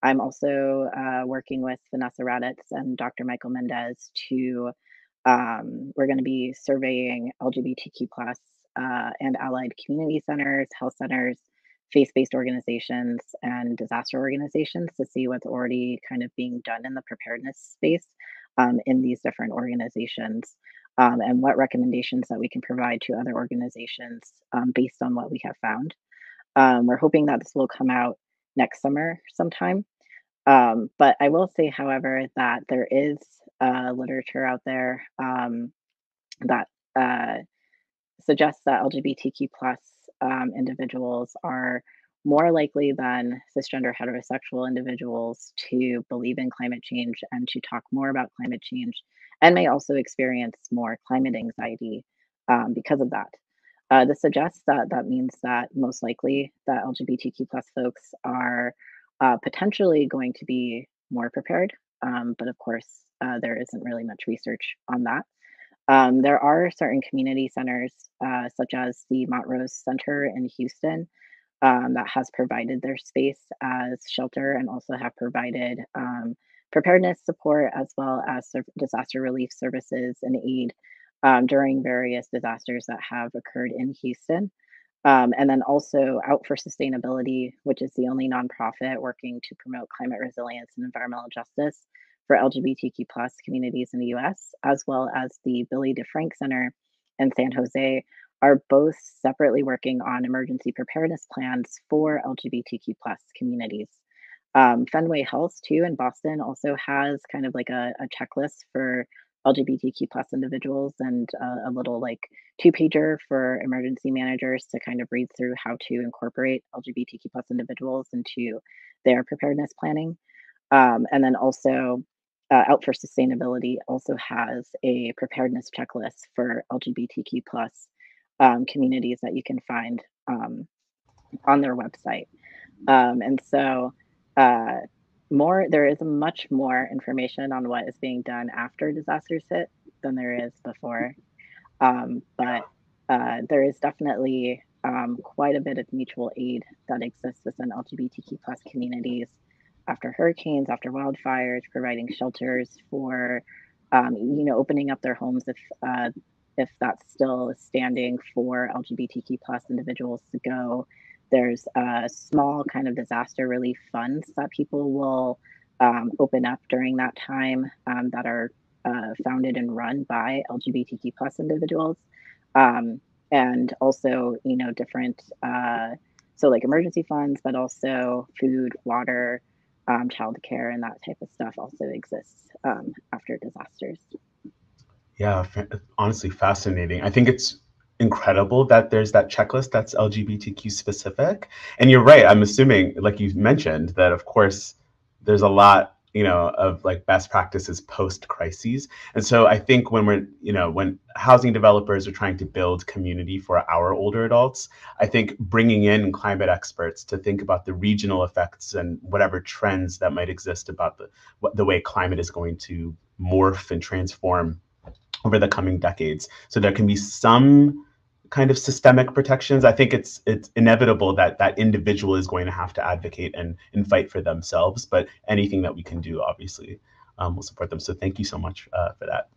I'm also working with Vanessa Raditz and Dr. Michael Mendez to we're going to be surveying LGBTQ plus and allied community centers, health centers, faith-based organizations, and disaster organizations to see what's already kind of being done in the preparedness space in these different organizations, and what recommendations that we can provide to other organizations based on what we have found. We're hoping that this will come out next summer sometime. But I will say, however, that there is literature out there that suggests that LGBTQ plus individuals are more likely than cisgender heterosexual individuals to believe in climate change and to talk more about climate change, and may also experience more climate anxiety because of that. This suggests that means that most likely that LGBTQ plus folks are potentially going to be more prepared, but of course there isn't really much research on that. There are certain community centers, such as the Montrose Center in Houston, that has provided their space as shelter and also have provided preparedness support as well as disaster relief services and aid during various disasters that have occurred in Houston. And then also Out for Sustainability, which is the only nonprofit working to promote climate resilience and environmental justice for LGBTQ plus communities in the US, as well as the Billy DeFrank Center in San Jose, are both separately working on emergency preparedness plans for LGBTQ plus communities. Fenway Health too in Boston also has kind of like a checklist for LGBTQ plus individuals and a little like two-pager for emergency managers to kind of read through how to incorporate LGBTQ plus individuals into their preparedness planning. And then also Out for Sustainability also has a preparedness checklist for LGBTQ plus communities that you can find on their website. And so there is much more information on what is being done after disasters hit than there is before. But there is definitely quite a bit of mutual aid that exists within LGBTQ plus communities after hurricanes, after wildfires, providing shelters for, opening up their homes if that's still standing for LGBTQ plus individuals to go. There's small kind of disaster relief funds that people will open up during that time that are founded and run by LGBTQ plus individuals. And also, different, so like emergency funds, but also food, water, childcare, and that type of stuff also exists after disasters. Yeah, honestly fascinating. I think it's incredible that there's that checklist that's LGBTQ specific. And you're right, I'm assuming, like you mentioned, that of course there's a lot, of like best practices post crises. And so I think when housing developers are trying to build community for our older adults, I think bringing in climate experts to think about the regional effects and whatever trends that might exist about the way climate is going to morph and transform over the coming decades. So there can be some kind of systemic protections. I think it's inevitable that individual is going to have to advocate and fight for themselves, but anything that we can do, obviously, will support them. So thank you so much for that.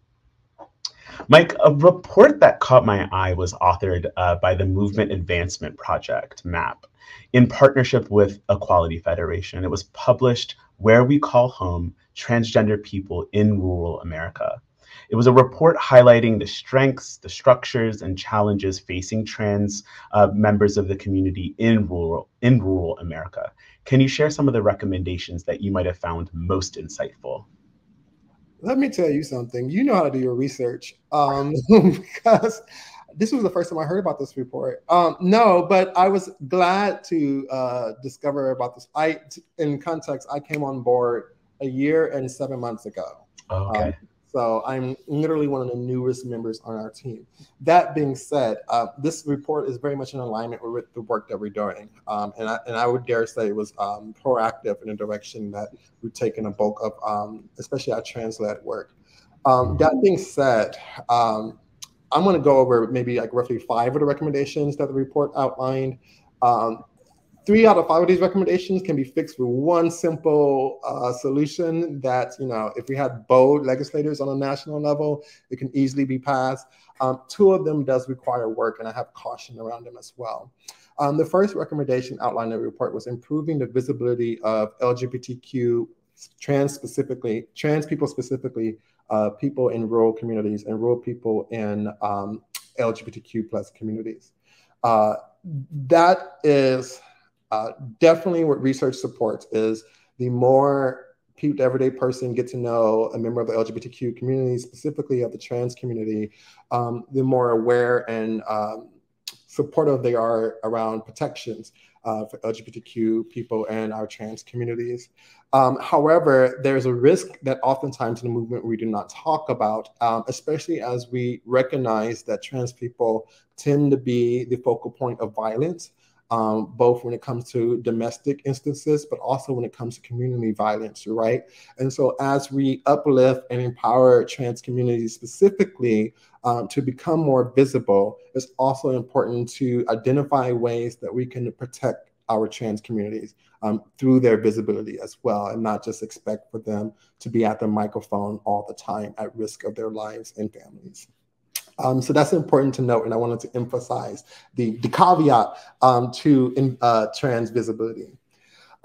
Mike, a report that caught my eye was authored by the Movement Advancement Project, MAP, in partnership with Equality Federation. It was published, Where We Call Home, Transgender People in Rural America. It was a report highlighting the strengths, the structures, and challenges facing trans members of the community in rural America. Can you share some of the recommendations that you might have found most insightful? Let me tell you something. You know how to do your research because this was the first time I heard about this report. No, but I was glad to discover about this. In context, I came on board a year and 7 months ago. Okay. So I'm literally one of the newest members on our team. That being said, this report is very much in alignment with the work that we're doing. And I would dare say it was proactive in a direction that we've taken a bulk of, especially our trans-led work. That being said, I'm going to go over maybe like roughly 5 of the recommendations that the report outlined. 3 out of 5 of these recommendations can be fixed with one simple solution that, if we had bold legislators on a national level, it can easily be passed. 2 of them does require work, and I have caution around them as well. The first recommendation outlined in the report was improving the visibility of LGBTQ, trans people specifically, people in rural communities and rural people in LGBTQ plus communities. That is definitely what research supports is the more the everyday person get to know a member of the LGBTQ community, specifically of the trans community, the more aware and supportive they are around protections for LGBTQ people and our trans communities. However, there's a risk that oftentimes in the movement we do not talk about, especially as we recognize that trans people tend to be the focal point of violence, both when it comes to domestic instances, but also when it comes to community violence, right? And so as we uplift and empower trans communities specifically to become more visible, it's also important to identify ways that we can protect our trans communities through their visibility as well, and not just expect for them to be at the microphone all the time at risk of their lives and families. So that's important to note, and I wanted to emphasize the caveat to trans visibility.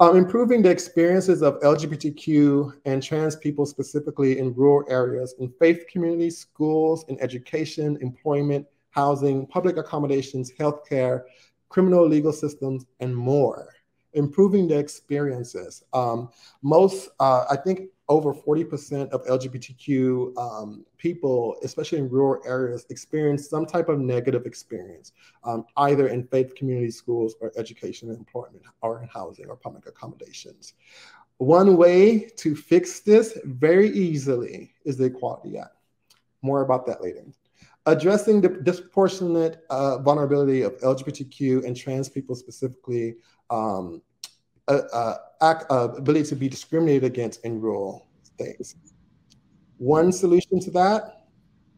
Improving the experiences of LGBTQ and trans people specifically in rural areas, in faith communities, schools, in education, employment, housing, public accommodations, healthcare, criminal legal systems, and more. Improving the experiences. I think over 40% of LGBTQ people, especially in rural areas, experience some type of negative experience, either in faith community schools or education and employment or in housing or public accommodations. One way to fix this very easily is the Equality Act. More about that later. Addressing the disproportionate vulnerability of LGBTQ and trans people specifically, ability to be discriminated against in rural states. One solution to that,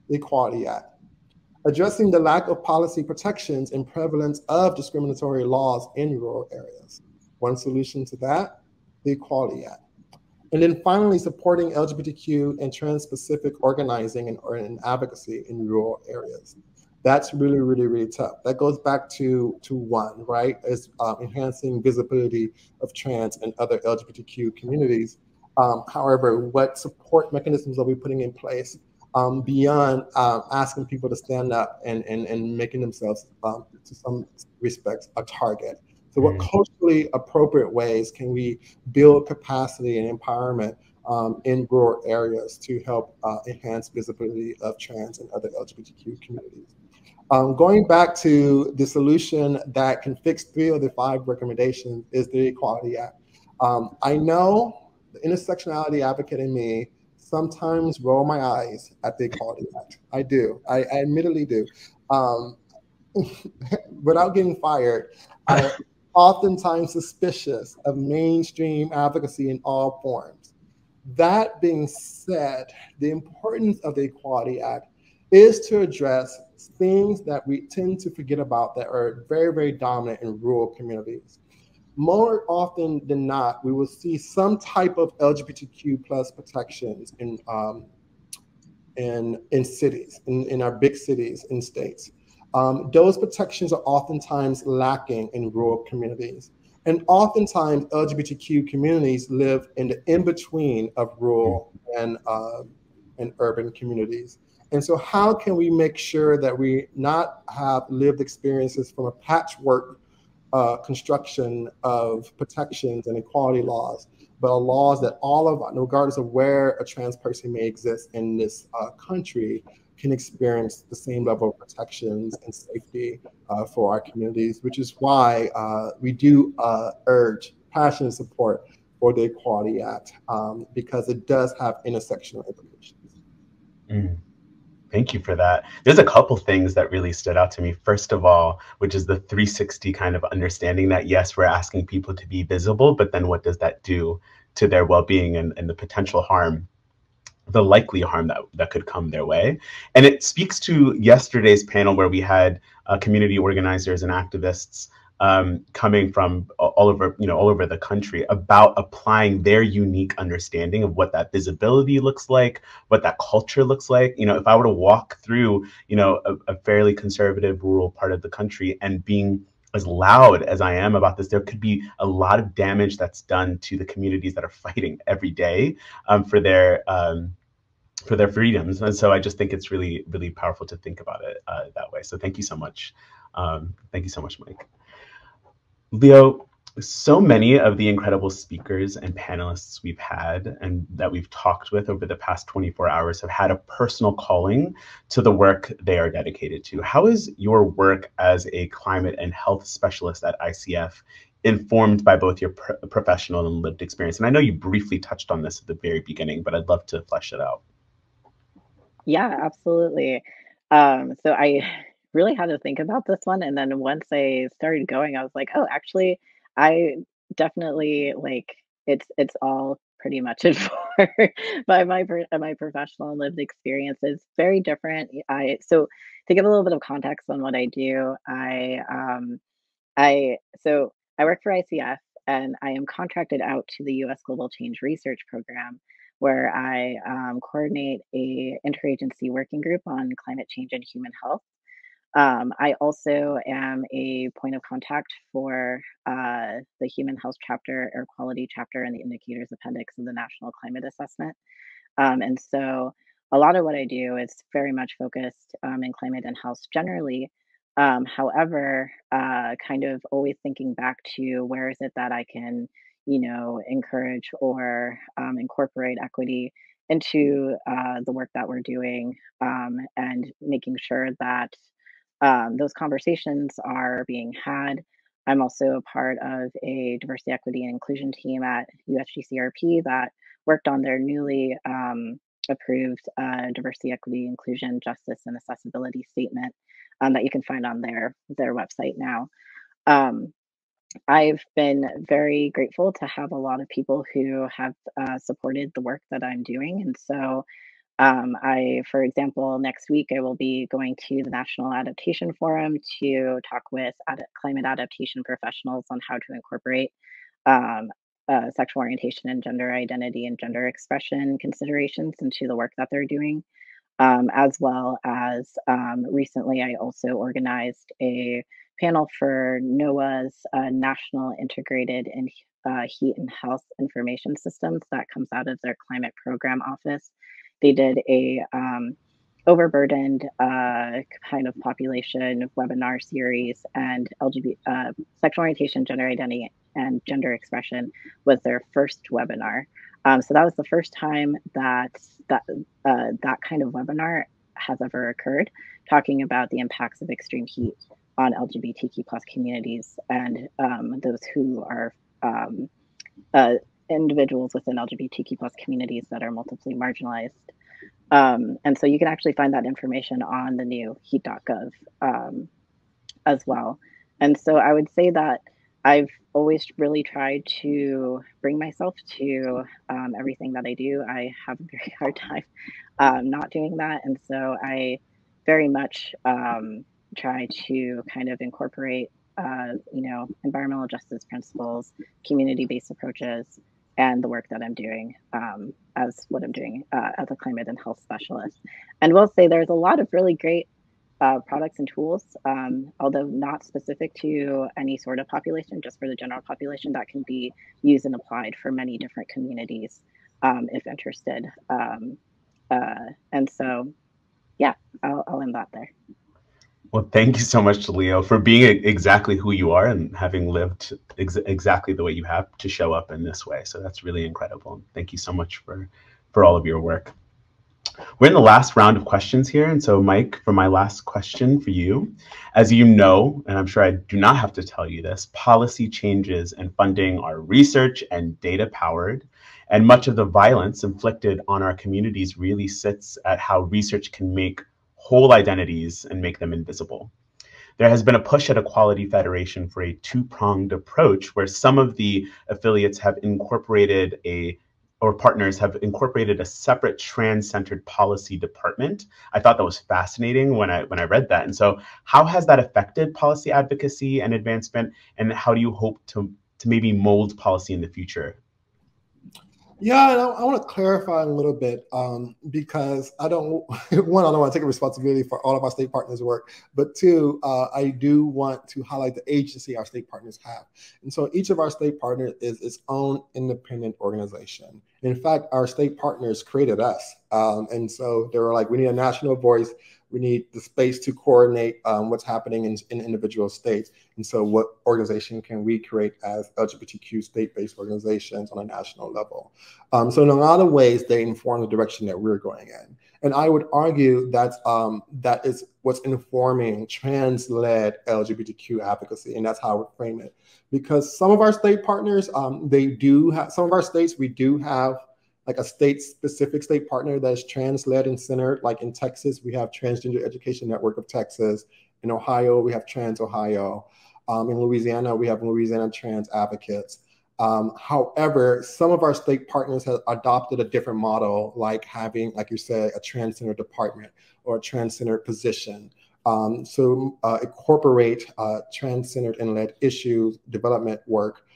the Equality Act. Addressing the lack of policy protections and prevalence of discriminatory laws in rural areas. One solution to that, the Equality Act. And then finally, supporting LGBTQ and trans-specific organizing and advocacy in rural areas. That's really, really, really tough. That goes back to one, right? Is enhancing visibility of trans and other LGBTQ communities. However, what support mechanisms are we putting in place beyond asking people to stand up and making themselves, to some respects, a target? So what culturally appropriate ways can we build capacity and empowerment in rural areas to help enhance visibility of trans and other LGBTQ communities? Going back to the solution that can fix 3 of the 5 recommendations is the Equality Act. I know the intersectionality advocate in me sometimes roll my eyes at the Equality Act. I do, I admittedly do. Without getting fired, I'm oftentimes suspicious of mainstream advocacy in all forms. That being said, the importance of the Equality Act is to address things that we tend to forget about that are very, very dominant in rural communities. More often than not, we will see some type of LGBTQ plus protections in cities, in our big cities and states. Those protections are oftentimes lacking in rural communities. And oftentimes LGBTQ communities live in the in-between of rural and urban communities. And so how can we make sure that we not have lived experiences from a patchwork construction of protections and equality laws, but laws that all of us, regardless of where a trans person may exist in this country, can experience the same level of protections and safety for our communities, which is why we do urge passionate support for the Equality Act, because it does have intersectional implications. Thank you for that. There's a couple things that really stood out to me. First of all, which is the 360 kind of understanding that, yes, we're asking people to be visible, but then what does that do to their well-being and the potential harm, the likely harm that could come their way. And it speaks to yesterday's panel where we had community organizers and activists coming from all over the country about applying their unique understanding of what that visibility looks like, what that culture looks like. If I were to walk through, a fairly conservative rural part of the country and being as loud as I am about this, there could be a lot of damage that's done to the communities that are fighting every day for their freedoms. And so I just think it's really, really powerful to think about it that way. So thank you so much. Thank you so much, Mike. Leo, So many of the incredible speakers and panelists we've had and that we've talked with over the past 24 hours have had a personal calling to the work they are dedicated to. How is your work as a climate and health specialist at ICF informed by both your professional and lived experience? And I know you briefly touched on this at the very beginning, but I'd love to flesh it out. Yeah, absolutely. So I really had to think about this one, and then once I started going, I was like, "Oh, actually, I definitely like it's all pretty much informed by my professional and lived experience. It's very different. I so to give a little bit of context on what I do, I work for ICF and I am contracted out to the US Global Change Research Program where I coordinate a interagency working group on climate change and human health. I also am a point of contact for the human health chapter, air quality chapter, and the indicators appendix of the National Climate Assessment. And so a lot of what I do is very much focused in climate and health generally. However, kind of always thinking back to where is it that I can, encourage or incorporate equity into the work that we're doing, and making sure that those conversations are being had. I'm also a part of a diversity, equity, and inclusion team at USGCRP that worked on their newly approved diversity, equity, inclusion, justice, and accessibility statement that you can find on their website now. Um, I've been very grateful to have a lot of people who have supported the work that I'm doing, and so for example, next week I will be going to the National Adaptation Forum to talk with climate adaptation professionals on how to incorporate um, sexual orientation and gender identity and gender expression considerations into the work that they're doing. As well as recently, I also organized a panel for NOAA's National Integrated and Heat and Health Information Systems that comes out of their climate program office. They did a overburdened kind of population webinar series, and LGBT sexual orientation, gender identity, and gender expression was their first webinar. So that was the first time that kind of webinar has ever occurred, talking about the impacts of extreme heat on LGBTQ plus communities and those who are uh, individuals within LGBTQ plus communities that are multiply marginalized. And so you can actually find that information on the new heat.gov as well. And so I would say that I've always really tried to bring myself to everything that I do. I have a very hard time not doing that. And so I very much try to kind of incorporate, environmental justice principles, community-based approaches, and the work that I'm doing as what I'm doing as a climate and health specialist. And we'll say there's a lot of really great products and tools, although not specific to any sort of population, just for the general population that can be used and applied for many different communities if interested. And so, yeah, I'll end that there. Well, thank you so much, Leo, for being exactly who you are and having lived exactly the way you have to show up in this way. So that's really incredible. Thank you so much for all of your work. We're in the last round of questions here. And so, Mike, for my last question for you, as you know, and I'm sure I do not have to tell you this, policy changes and funding are research and data powered. And much of the violence inflicted on our communities really sits at how research can make whole identities and make them invisible. There has been a push at Equality Federation for a two-pronged approach where some of the affiliates have incorporated partners have incorporated a separate trans-centered policy department. I thought that was fascinating when I read that. And so how has that affected policy advocacy and advancement? And how do you hope to maybe mold policy in the future? Yeah, and I want to clarify a little bit because I don't want to take a responsibility for all of our state partners' work, but two, I do want to highlight the agency our state partners have. And so each of our state partners is its own independent organization. In fact, our state partners created us. And so they were like, we need a national voice. We need the space to coordinate what's happening in individual states. And so what organization can we create as LGBTQ state-based organizations on a national level? So in a lot of ways, they inform the direction that we're going in. And I would argue that is what's informing trans-led LGBTQ advocacy, and that's how I would frame it. Because some of our state partners, some of our states, we do have like a state-specific state partner that's trans-led and centered. Like in Texas, we have Transgender Education Network of Texas. In Ohio, we have Trans Ohio. In Louisiana, we have Louisiana Trans Advocates. However, some of our state partners have adopted a different model, like having, like you said, a trans-centered department or a trans-centered position. Incorporate trans-centered and led issues, development work,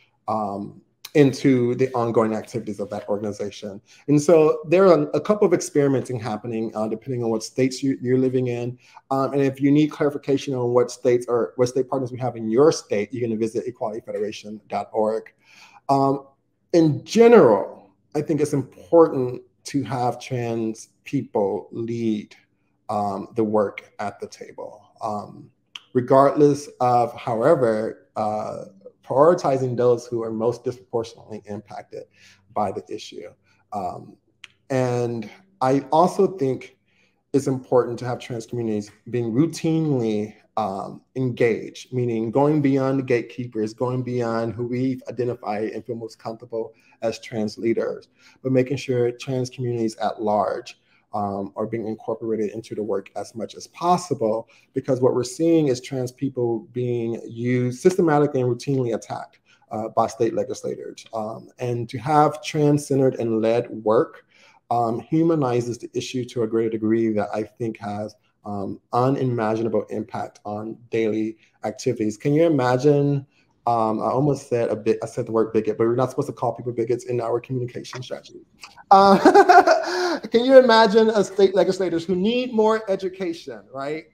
into the ongoing activities of that organization. And so there are a couple of experimenting happening depending on what states you're living in. And if you need clarification on what states or what state partners we have in your state, you're gonna visit equalityfederation.org. In general, I think it's important to have trans people lead the work at the table. Regardless of, however, prioritizing those who are most disproportionately impacted by the issue. And I also think it's important to have trans communities being routinely engaged, meaning going beyond the gatekeepers, going beyond who we've identified and feel most comfortable as trans leaders, but making sure trans communities at large are being incorporated into the work as much as possible, because what we're seeing is trans people being used systematically and routinely attacked by state legislators. And to have trans-centered and led work humanizes the issue to a greater degree that I think has unimaginable impact on daily activities. Can you imagine, I almost said I said the word bigot, but we're not supposed to call people bigots in our communication strategy. Can you imagine a state legislators who need more education, right?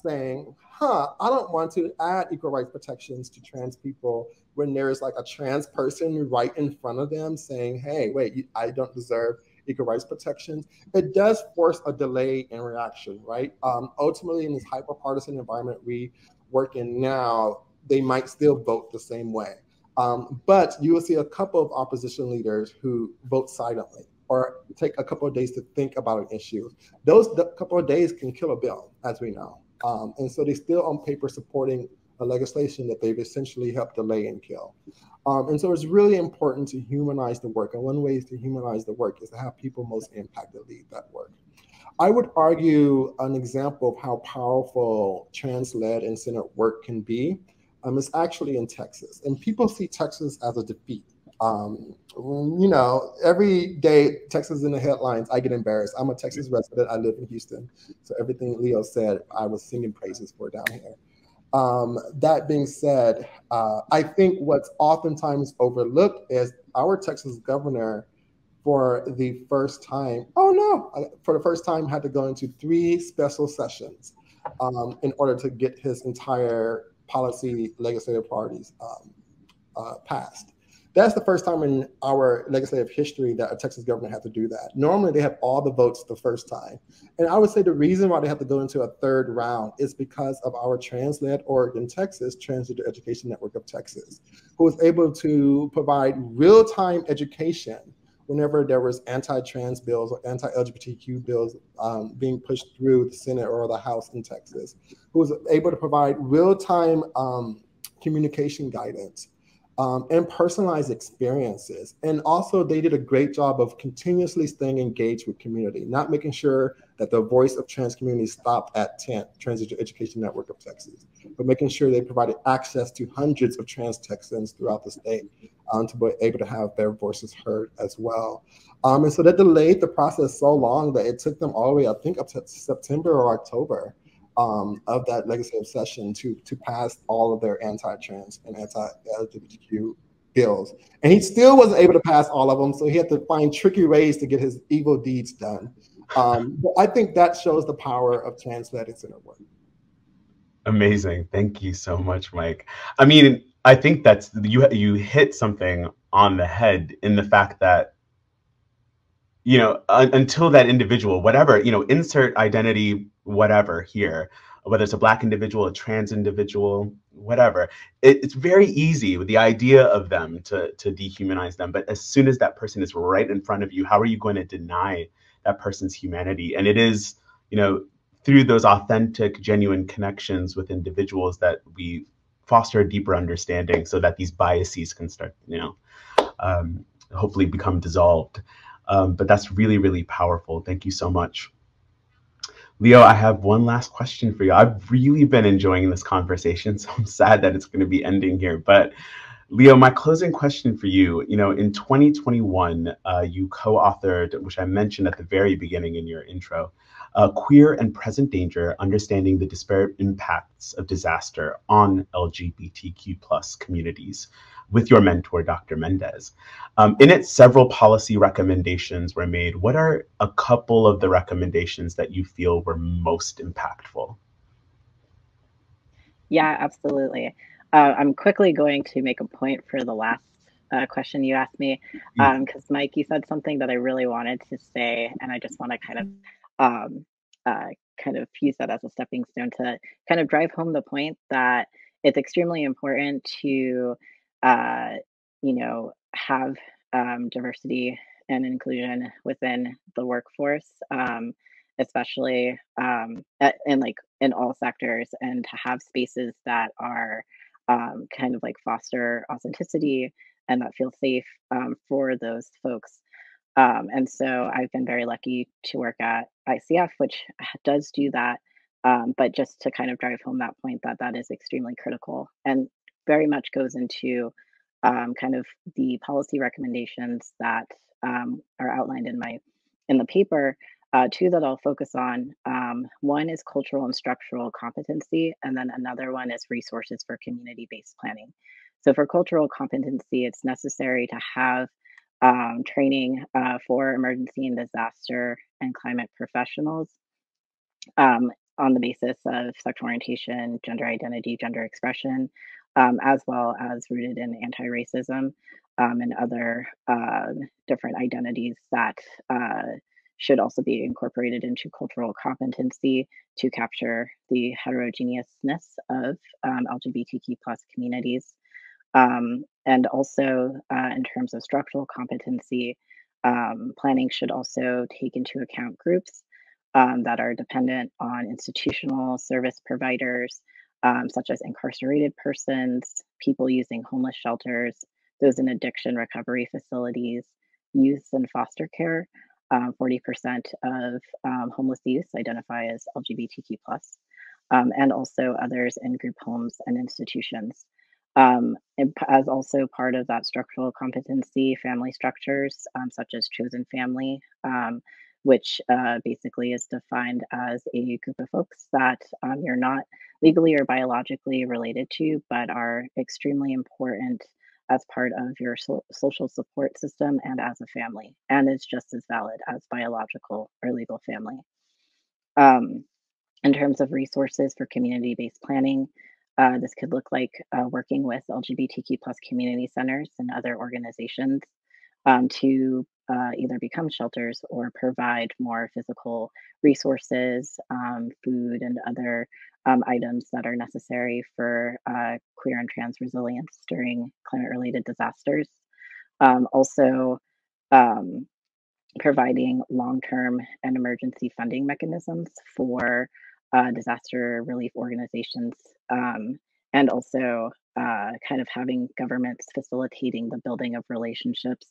Saying, I don't want to add equal rights protections to trans people when there's like a trans person right in front of them saying, hey, wait, I don't deserve equal rights protections. It does force a delay in reaction, right? Ultimately, in this hyper-partisan environment we work in now, they might still vote the same way. But you will see a couple of opposition leaders who vote silently or take a couple of days to think about an issue. Those couple of days can kill a bill, as we know. And so they're still on paper supporting a legislation that they've essentially helped delay and kill. And so it's really important to humanize the work. And one way to humanize the work is to have people most impacted lead that work. I would argue an example of how powerful trans-led and centered work can be is actually in Texas. And people see Texas as a defeat. You know, every day Texas is in the headlines, I get embarrassed. I'm a Texas resident, I live in Houston. So everything Leo said, I was singing praises for down here. That being said, I think what's oftentimes overlooked is our Texas governor for the first time, had to go into 3 special sessions in order to get his entire policy legislative priorities passed. That's the first time in our legislative history that a Texas governor had to do that. Normally they have all the votes the first time. And I would say the reason why they have to go into a 3rd round is because of our trans-led Oregon, Texas, Transgender Education Network of Texas, who was able to provide real-time education whenever there was anti-trans bills or anti-LGBTQ bills being pushed through the Senate or the House in Texas, who was able to provide real-time communication guidance and personalized experiences. And also they did a great job of continuously staying engaged with community, not making sure that the voice of trans communities stopped at TENT, Transgender Education Network of Texas, but making sure they provided access to hundreds of trans Texans throughout the state to be able to have their voices heard as well. And so that delayed the process so long that it took them all the way, I think, up to September or October of that legislative session to pass all of their anti-trans and anti-LGBTQ bills. And he still wasn't able to pass all of them, so he had to find tricky ways to get his evil deeds done. But I think that shows the power of trans-led and centered work. Amazing. Thank you so much, Mike. I mean, I think that's, you hit something on the head in the fact that, you know, until that individual, whatever, you know, insert identity whatever here, whether it's a Black individual, a trans individual, whatever. It's very easy with the idea of them to dehumanize them. But as soon as that person is right in front of you, how are you going to deny that person's humanity? And it is, you know, through those authentic, genuine connections with individuals that we foster a deeper understanding so that these biases can start, you know, hopefully become dissolved. But that's really, really powerful. Thank you so much. Leo, I have one last question for you. I've really been enjoying this conversation, so I'm sad that it's going to be ending here. But Leo, my closing question for you, you know, in 2021, you co-authored, which I mentioned at the very beginning in your intro, Queer and Present Danger, Understanding the Disparate Impacts of Disaster on LGBTQ+ Communities, with your mentor, Dr. Mendez. In it, several policy recommendations were made. What are a couple of the recommendations that you feel were most impactful? Yeah, absolutely. I'm quickly going to make a point for the last question you asked me, because Mike, you said something that I really wanted to say, and I just want to kind of use that as a stepping stone to kind of drive home the point that it's extremely important to, you know, have diversity and inclusion within the workforce, especially in like in all sectors, and to have spaces that are kind of like foster authenticity and that feel safe for those folks. And so I've been very lucky to work at ICF, which does do that. But just to kind of drive home that point that that is extremely critical and very much goes into kind of the policy recommendations that are outlined in the paper. Two that I'll focus on. One is cultural and structural competency, and then another one is resources for community-based planning. So for cultural competency, it's necessary to have training for emergency and disaster and climate professionals on the basis of sexual orientation, gender identity, gender expression, as well as rooted in anti-racism and other different identities that should also be incorporated into cultural competency to capture the heterogeneousness of LGBTQ+ communities. And also in terms of structural competency, planning should also take into account groups that are dependent on institutional service providers, such as incarcerated persons, people using homeless shelters, those in addiction recovery facilities, youth in foster care. 40% of homeless youth identify as LGBTQ+, and also others in group homes and institutions. As also part of that structural competency, family structures, such as chosen family, which basically is defined as a group of folks that you're not legally or biologically related to, but are extremely important as part of your social support system and as a family, and is just as valid as biological or legal family. In terms of resources for community-based planning, this could look like working with LGBTQ+ community centers and other organizations to either become shelters or provide more physical resources, food, and other items that are necessary for queer and trans resilience during climate-related disasters. Also, providing long-term and emergency funding mechanisms for disaster relief organizations, and also kind of having governments facilitating the building of relationships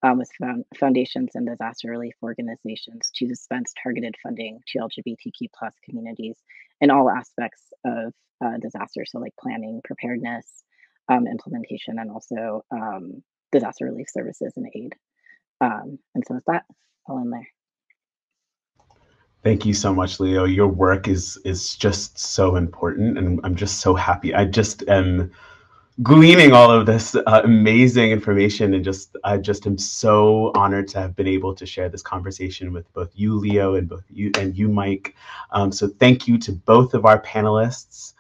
with foundations and disaster relief organizations to dispense targeted funding to LGBTQ+ communities in all aspects of disaster, so like planning, preparedness, implementation, and also disaster relief services and aid. And so with that, I'll end there. Thank you so much, Leo. Your work is just so important, and I'm just so happy. I just am gleaning all of this amazing information, and I just am so honored to have been able to share this conversation with both you, Leo, and you, Mike. So thank you to both of our panelists.